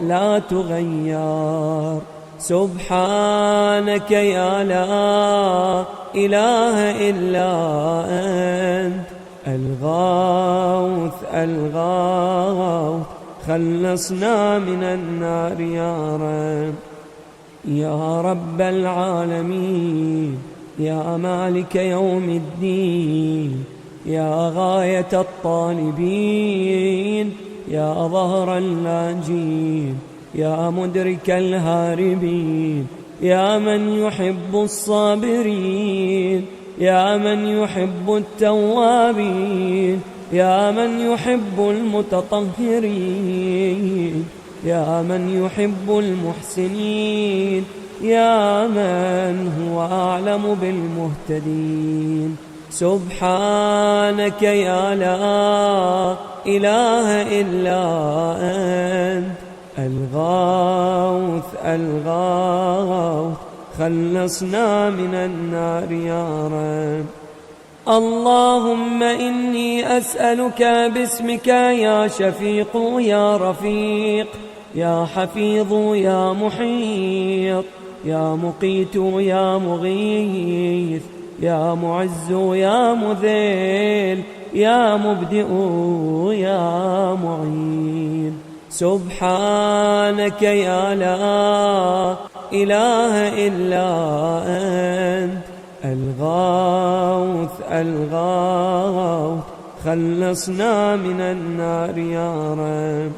لا تغير. سبحانك يا لا إله إلا أنت الغوث الغوث، خلصنا من النار يا رب. يا رب العالمين، يا مالك يوم الدين، يا غاية الطالبين، يا ظهر اللاجين، يا مدرك الهاربين، يا من يحب الصابرين، يا من يحب التوابين، يا من يحب المتطهرين، يا من يحب المحسنين، يا من هو أعلم بالمهتدين. سبحانك يا لا إله إلا أنت الغوث الغوث، خلصنا من النار يا رب. اللهم إني أسألك باسمك يا شفيق يا رفيق يا حفيظ يا محيط، يا مقيت يا مغيث، يا معز يا مذل، يا مبدئ يا معين. سبحانك يا لا إله إلا أنت الغوث الغوث، خلصنا من النار يا رب.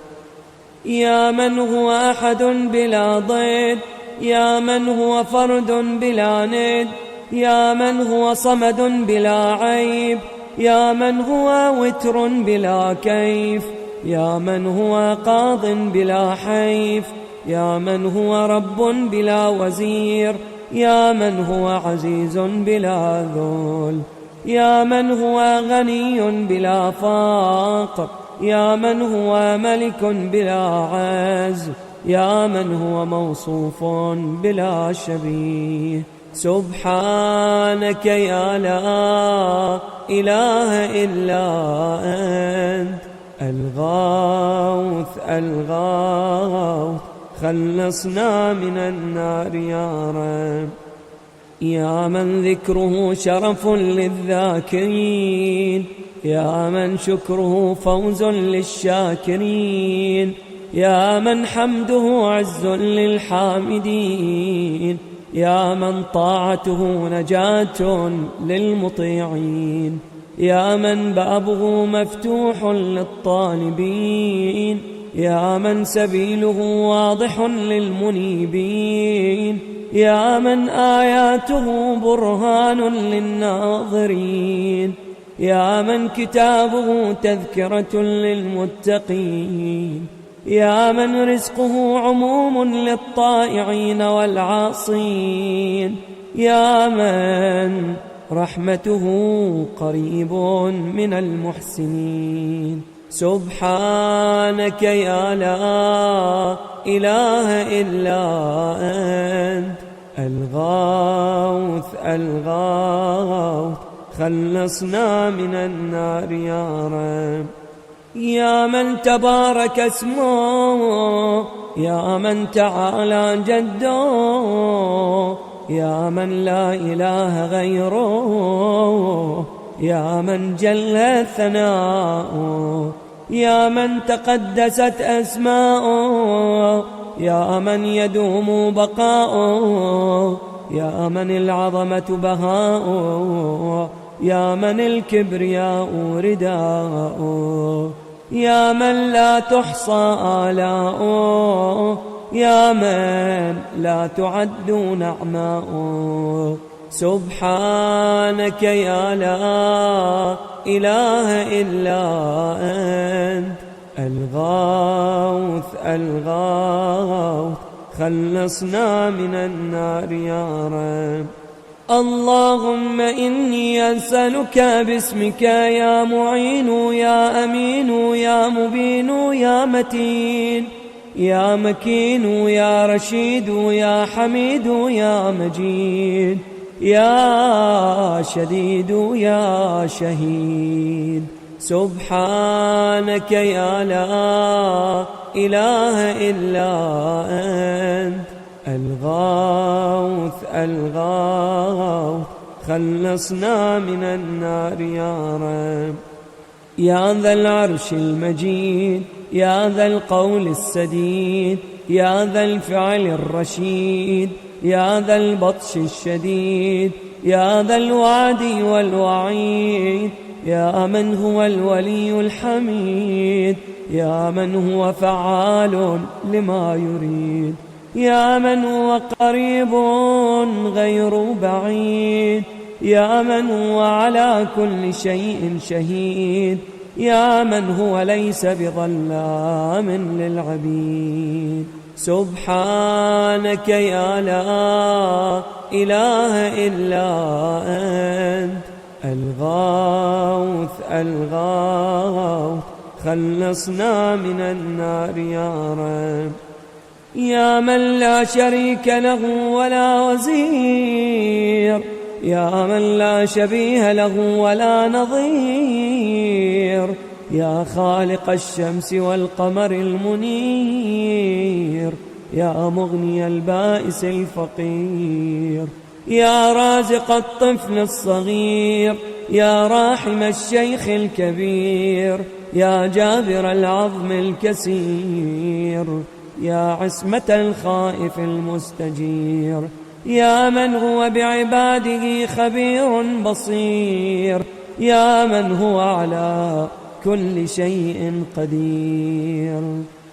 يا من هو أحد بلا ضد، يا من هو فرد بلا ند، يا من هو صمد بلا عيب، يا من هو وتر بلا كيف، يا من هو قاض بلا حيف، يا من هو رب بلا وزير، يا من هو عزيز بلا ذل، يا من هو غني بلا فقر، يا من هو ملك بلا عز، يا من هو موصوف بلا شبيه. سبحانك يا لا إله إلا أنت الغوث الغوث، خلصنا من النار يا رب. يا من ذكره شرف للذاكرين، يا من شكره فوز للشاكرين، يا من حمده عز للحامدين، يا من طاعته نجاة للمطيعين، يا من بابه مفتوح للطالبين، يا من سبيله واضح للمنيبين، يا من آياته برهان للناظرين، يا من كتابه تذكرة للمتقين، يا من رزقه عموم للطائعين والعاصين، يا من رحمته قريب من المحسنين. سبحانك يا لا إله إلا أنت الغوث الغوث، خلصنا من النار يا رب. يا من تبارك اسمه، يا من تعالى جده، يا من لا إله غيره، يا من جل ثناؤه، يا من تقدست أسماؤه، يا من يدوم بقاؤه، يا من العظمة بهاؤه، يا من الكبرياء رداؤه، يا من لا تحصى آلاؤه، يا من لا تعد نعماؤه. سبحانك يا لا إله إلا أنت الغوث الغوث، خلصنا من النار يا رب. اللهم إني أسألك باسمك يا معين يا أمين يا مبين يا متين يا مكين يا رشيد يا حميد يا مجيد يا شديد يا شهيد. سبحانك يا لا إله إلا أنت الغوث الغوث، خلصنا من النار يا رب. يا ذا العرش المجيد، يا ذا القول السديد، يا ذا الفعل الرشيد، يا ذا البطش الشديد، يا ذا الوعد والوعيد، يا من هو الولي الحميد، يا من هو فعال لما يريد، يا من هو قريب غير بعيد، يا من هو على كل شيء شهيد، يا من هو ليس بظلام للعبيد. سبحانك يا لا إله إلا أنت الغوث الغوث، خلصنا من النار يا رب. يا من لا شريك له ولا وزير، يا من لا شبيه له ولا نظير، يا خالق الشمس والقمر المنير، يا مغني البائس الفقير، يا رازق الطفل الصغير، يا راحم الشيخ الكبير، يا جابر العظم الكسير، يا عصمة الخائف المستجير، يا من هو بعباده خبير بصير، يا من هو على كل شيء قدير.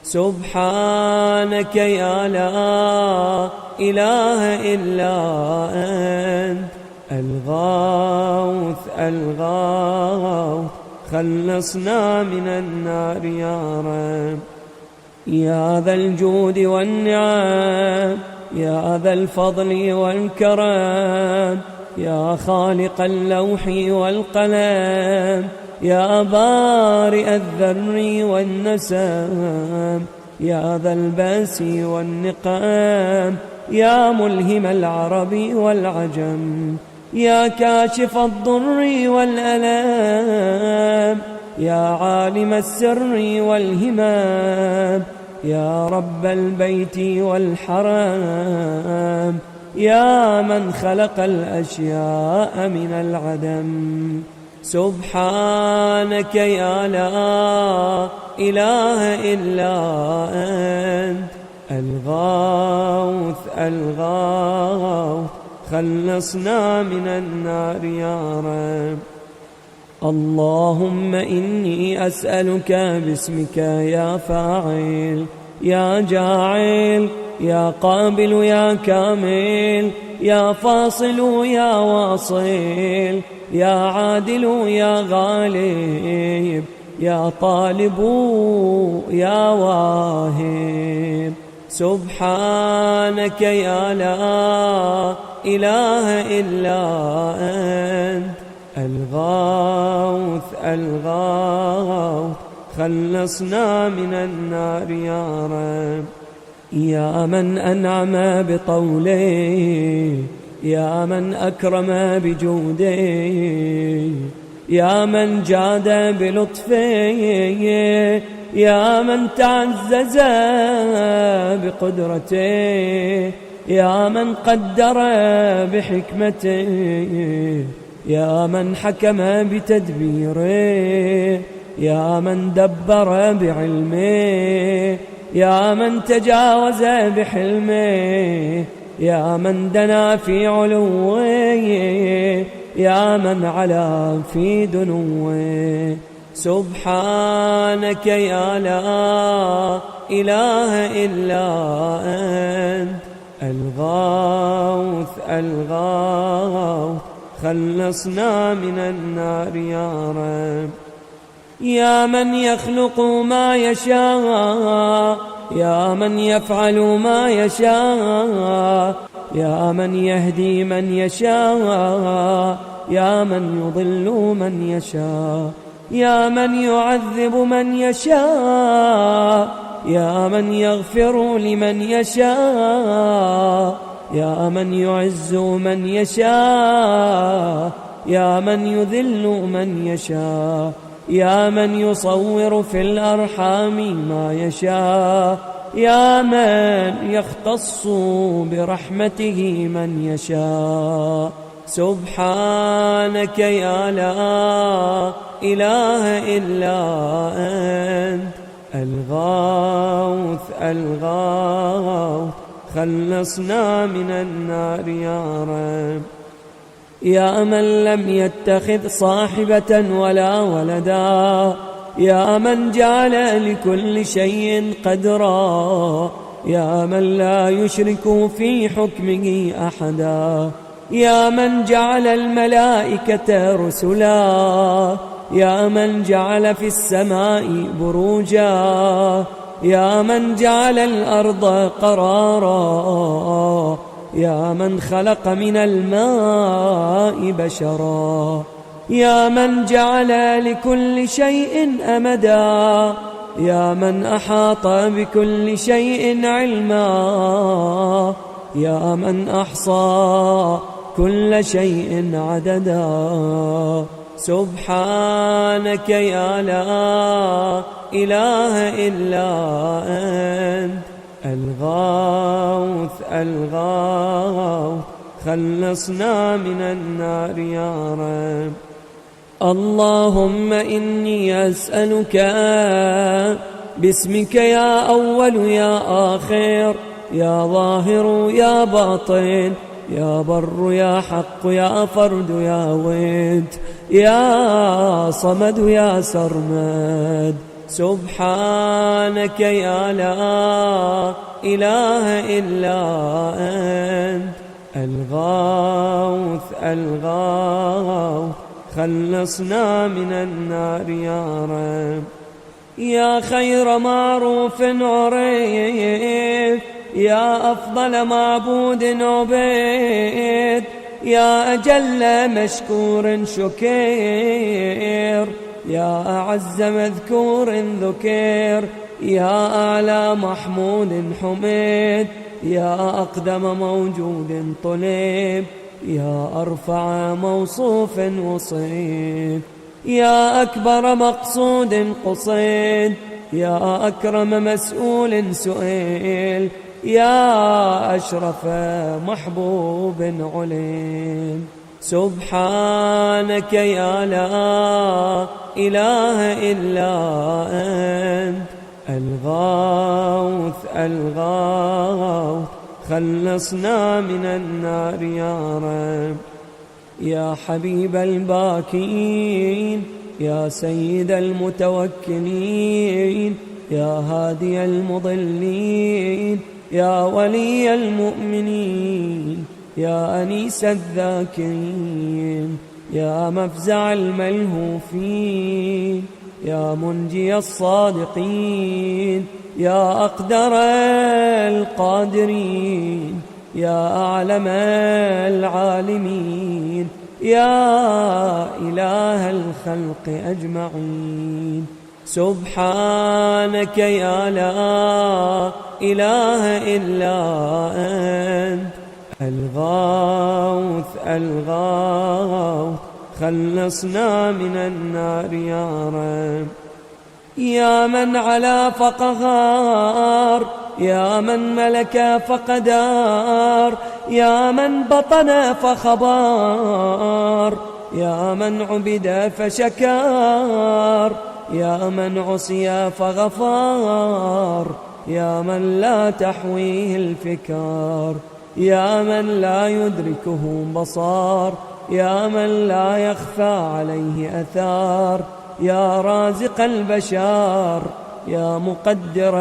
سبحانك يا لا إله إلا أنت، الغوث الغوث، خلصنا من النار يا رب. يا ذا الجود والنعم، يا ذا الفضل والكرم، يا خالق اللوح والقلم، يا بارئ الذر والنسم، يا ذا الباس والنقام، يا ملهم العرب والعجم، يا كاشف الضر والألام، يا عالم السر والهمام، يا رب البيت والحرام، يا من خلق الأشياء من العدم. سبحانك يا لا إله إلا أنت، الغوث الغوث، خلصنا من النار يا رب. اللهم إني أسألك باسمك يا فاعل، يا جاعل، يا قابل، يا كامل، يا فاصل، يا واصل، يا عادل، يا غالب، يا طالب، يا واهب. سبحانك يا لا إله إلا أنت، الغوث الغوث، خلصنا من النار يا رب. يا من أنعم بطوله، يا من أكرم بجوده، يا من جاد بلطفه، يا من تعزز بقدرته، يا من قدر بحكمته، يا من حكم بتدبيره، يا من دبر بعلمه، يا من تجاوز بحلمه، يا من دنا في علوه، يا من علا في دنوه. سبحانك يا لا إله إلا أنت، الغوث الغوث، خلصنا من النار يا رب. يا من يخلق ما يشاء، يا من يفعل ما يشاء، يا من يهدي من يشاء، يا من يضل من يشاء، يا من يعذب من يشاء، يا من يغفر لمن يشاء، يا من يعز من يشاء، يا من يذل من يشاء، يا من يصور في الأرحام ما يشاء، يا من يختص برحمته من يشاء. سبحانك يا لا إله إلا أنت، الغوث الغوث، خلصنا من النار يا رب. يا من لم يتخذ صاحبة ولا ولدا، يا من جعل لكل شيء قدرا، يا من لا يشرك في حكمه أحدا، يا من جعل الملائكة رسلا، يا من جعل في السماء بروجا، يا من جعل الأرض قرارا، يا من خلق من الماء بشرا، يا من جعل لكل شيء أمدا، يا من أحاط بكل شيء علما، يا من أحصى كل شيء عددا. سبحانك يا لا إله إلا أنت الغوث الغوث خلصنا من النار يا رب. اللهم إني أسألك باسمك يا أول يا آخر يا ظاهر يا باطن يا بر يا حق يا فرد يا ود يا صمد يا سرمد سبحانك يا لا إله إلا أنت الغوث الغوث خلصنا من النار يا رب. يا خير معروف عريف يا أفضل معبود عبيد يا أجل مشكور شكير يا أعز مذكور ذكير يا أعلى محمود حميد يا أقدم موجود طلب يا أرفع موصوف وصيف يا أكبر مقصود قصيد يا أكرم مسؤول سئيل يا أشرف محبوب عليم سبحانك يا لا إله إلا أنت الغوث الغوث خلصنا من النار يا رب. يا حبيب الباكين يا سيد المتوكلين يا هادي المضلين يا ولي المؤمنين يا أنيس الذاكرين يا مفزع الملهوفين يا منجي الصادقين يا أقدر القادرين يا أعلم العالمين يا إله الخلق أجمعين سبحانك يا لا إله إلا أنت الغوث الغوث خلصنا من النار يا رب. يا من علا فقهار يا من ملك فقدار يا من بطن فخبار يا من عبد فشكار يا من عصي فغفار يا من لا تحويه الفكار يا من لا يدركه بصار يا من لا يخفى عليه أثار يا رازق البشر يا مقدر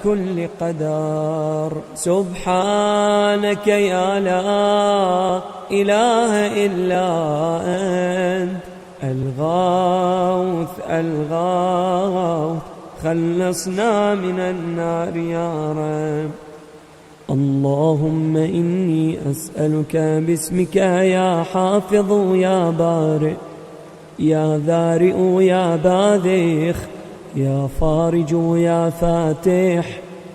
كل قدر سبحانك يا لا إله إلا أنت الغوث الغوث خلصنا من النار يا رب. اللهم إني أسألك باسمك يا حافظ يا بارئ يا ذارئ يا باذخ يا فارج يا فاتح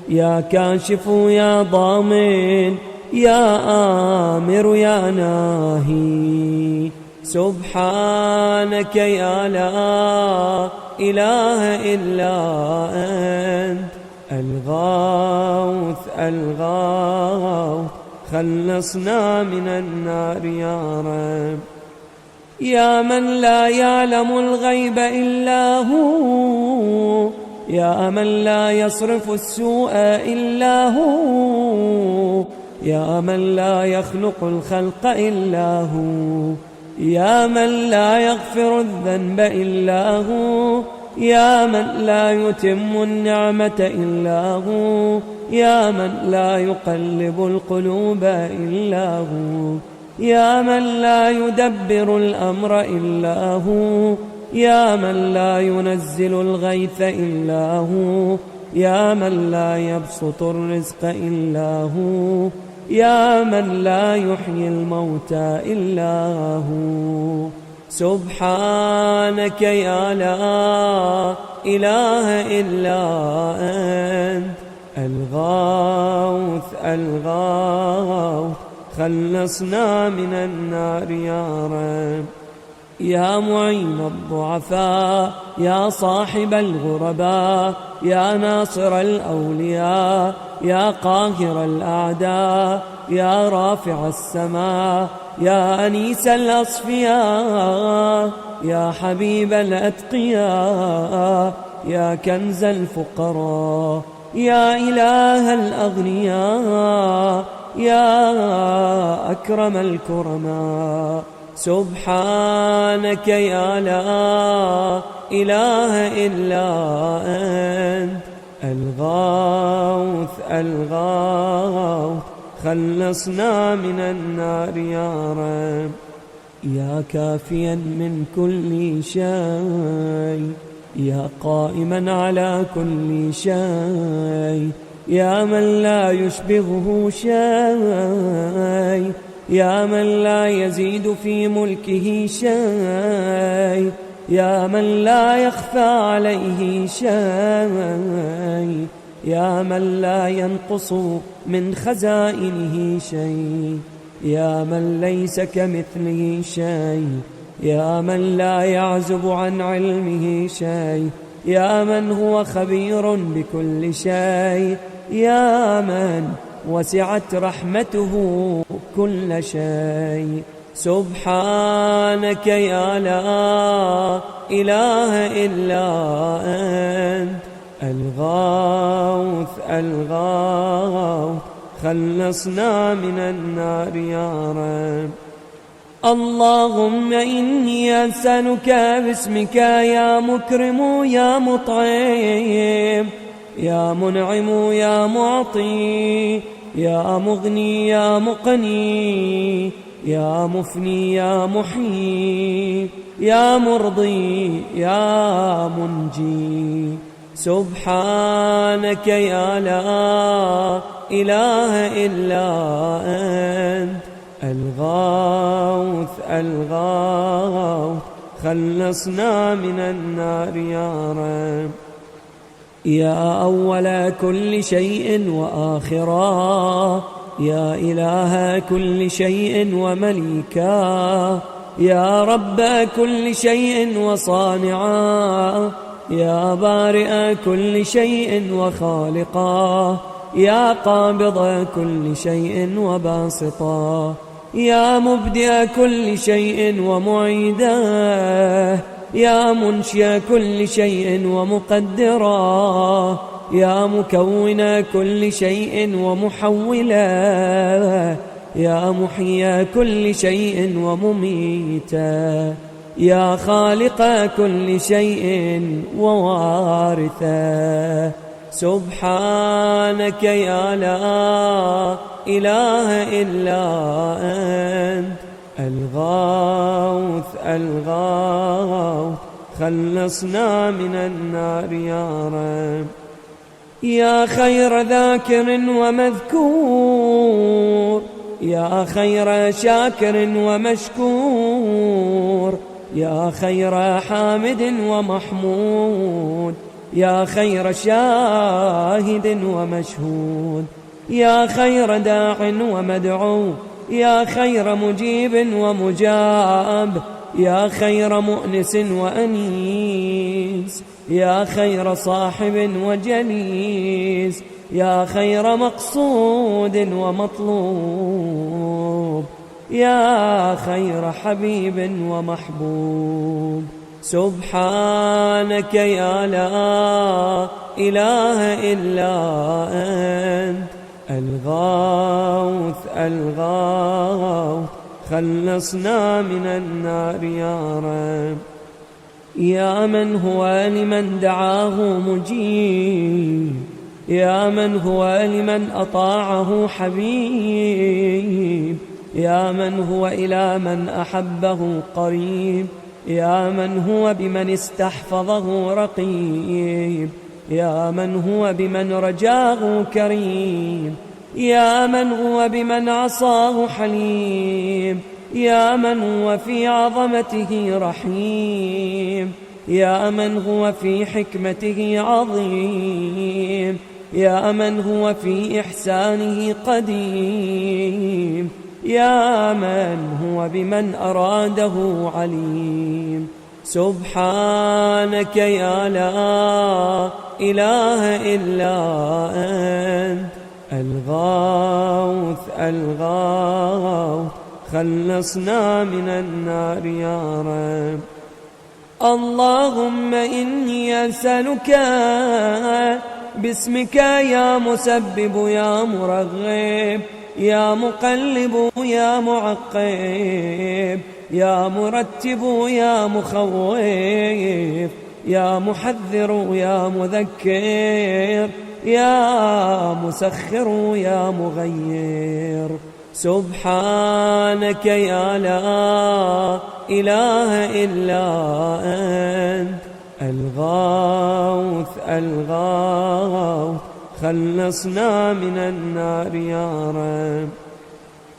يا كاشف يا ضامن يا آمر يا ناهي سبحانك يا لا إله إلا أنت الغوث الغوث خلصنا من النار يا رب. يا من لا يعلم الغيب إلا هو يا من لا يصرف السوء إلا هو يا من لا يخلق الخلق إلا هو يا من لا يغفر الذنب إلا هو يا من لا يتم النعمة إلا هو يا من لا يقلب القلوب إلا هو يا من لا يدبر الأمر إلا هو يا من لا ينزل الغيث إلا هو يا من لا يبسط الرزق إلا هو يا من لا يحيي الموتى إلا هو سبحانك يا لا إله إلا أنت الغوث الغوث خلصنا من النار يا رب. يا معين الضعفاء، يا صاحب الغرباء، يا ناصر الأولياء، يا قاهر الأعداء، يا رافع السماء، يا أنيس الأصفياء، يا حبيب الأتقياء، يا كنز الفقراء، يا إله الأغنياء، يا أكرم الكرماء. سبحانك يا لا إله إلا أنت الغوث الغوث، خلصنا من النار يا رب. يا كافيا من كل شيء، يا قائما على كل شيء، يا من لا يشبهه شيء، يا من لا يزيد في ملكه شيء، يا من لا يخفى عليه شيء، يا من لا ينقص من خزائنه شيء، يا من ليس كمثله شيء، يا من لا يعزب عن علمه شيء، يا من هو خبير بكل شيء، يا من وسعت رحمته كل شيء. سبحانك يا لا إله إلا أنت الغوث الغوث، خلصنا من النار يا رب. اللهم إني أسألك باسمك يا مكرم يا مطعم يا منعم يا معطي يا مغني يا مقني يا مفني يا محيي يا مرضي يا منجي. سبحانك يا لا إله إلا أنت الغوث الغوث، خلصنا من النار يا رب. يا أول كل شيء وآخرا، يا إله كل شيء ومليكا، يا رب كل شيء وصانعا، يا بارئ كل شيء وخالقا، يا قابض كل شيء وباسطا، يا مبدئ كل شيء ومعيدا، يا منشئ كل شيء ومقدرا، يا مكون كل شيء ومحولا، يا محيي كل شيء ومميتا، يا خالق كل شيء ووارثا. سبحانك يا لا إله إلا أنت الغوث الغوث، خلصنا من النار يا رب. يا خير ذاكر ومذكور، يا خير شاكر ومشكور، يا خير حامد ومحمود، يا خير شاهد ومشهود، يا خير داع ومدعو، يا خير مجيب ومجاب، يا خير مؤنس وأنيس، يا خير صاحب وجليس، يا خير مقصود ومطلوب، يا خير حبيب ومحبوب. سبحانك يا لا إله إلا أنت الغوث الغوث، خلصنا من النار يا رب. يا من هو لمن دعاه مجيب، يا من هو لمن أطاعه حبيب، يا من هو إلى من أحبه قريب، يا من هو بمن استحفظه رقيب، يا من هو بمن رجاه كريم، يا من هو بمن عصاه حليم، يا من هو في عظمته رحيم، يا من هو في حكمته عظيم، يا من هو في إحسانه قديم، يا من هو بمن أراده عليم. سبحانك يا لا إله إلا أنت الغوث الغوث خلصنا من النار يا رب. اللهم إني أسألك باسمك يا مسبب يا مرغب يا مقلب يا معقب يا مرتب يا مخوف يا محذر يا مذكر يا مسخر يا مغير. سبحانك يا لا إله إلا أنت الغوث الغوث خلصنا من النار يا رب.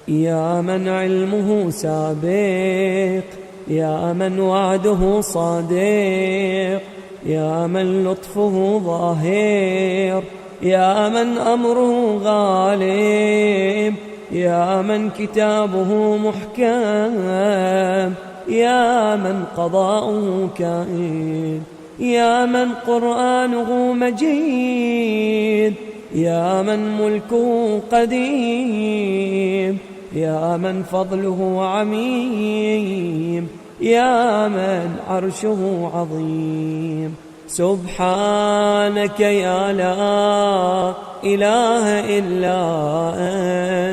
يا من علمه سابق يا من وعده صادق يا من لطفه ظاهر يا من أمره غالب يا من كتابه محكم يا من قضاؤه كائن يا من قرآنه مجيد يا من ملكه قديم يا من فضله عميم يا من عرشه عظيم. سبحانك يا لا إله إلا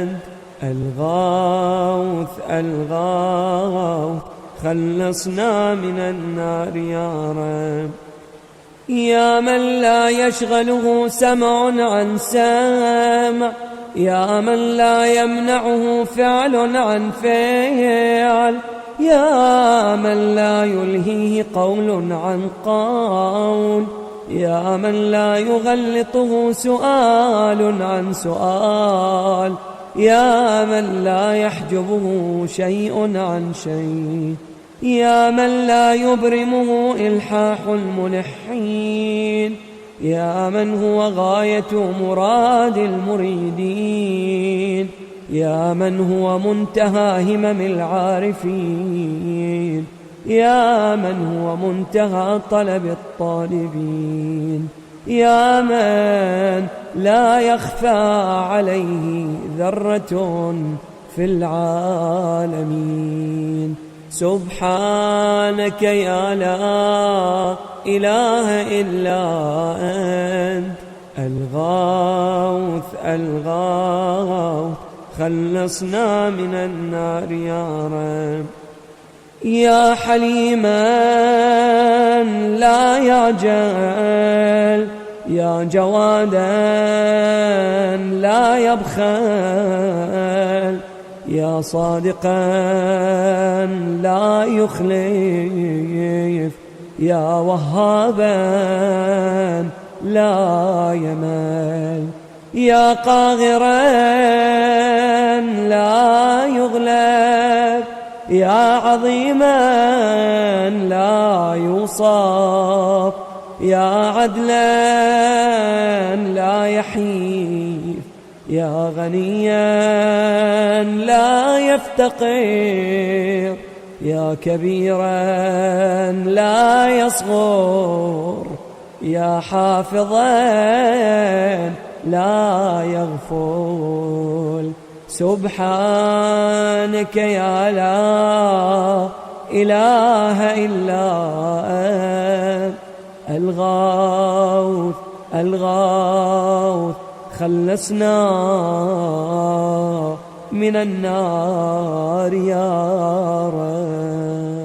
أنت الغوث الغوث خلصنا من النار يا رب. يا من لا يشغله سمع عن سمع يا من لا يمنعه فعل عن فعل يا من لا يلهيه قول عن قول يا من لا يغلطه سؤال عن سؤال يا من لا يحجبه شيء عن شيء يا من لا يبرمه إلحاح الملحين يا من هو غاية مراد المريدين يا من هو منتهى همم العارفين يا من هو منتهى طلب الطالبين يا من لا يخفى عليه ذرة في العالمين. سبحانك يا لا إله إلا أنت الغوث الغوث خلصنا من النار يا رب. يا حليما لا يعجل يا جوادا لا يبخل يا صادقا لا يخلف يا وهابا لا يمل يا قاهرا لا يغلب يا عظيما لا يوصف يا عدلا لا يحيف يا غنيا لا يفتقر يا كبيرا لا يصغر يا حافظا لا يغفل. سبحانك يا لا إله إلا أنت الغوث الغوث خلصنا من النار يا رب.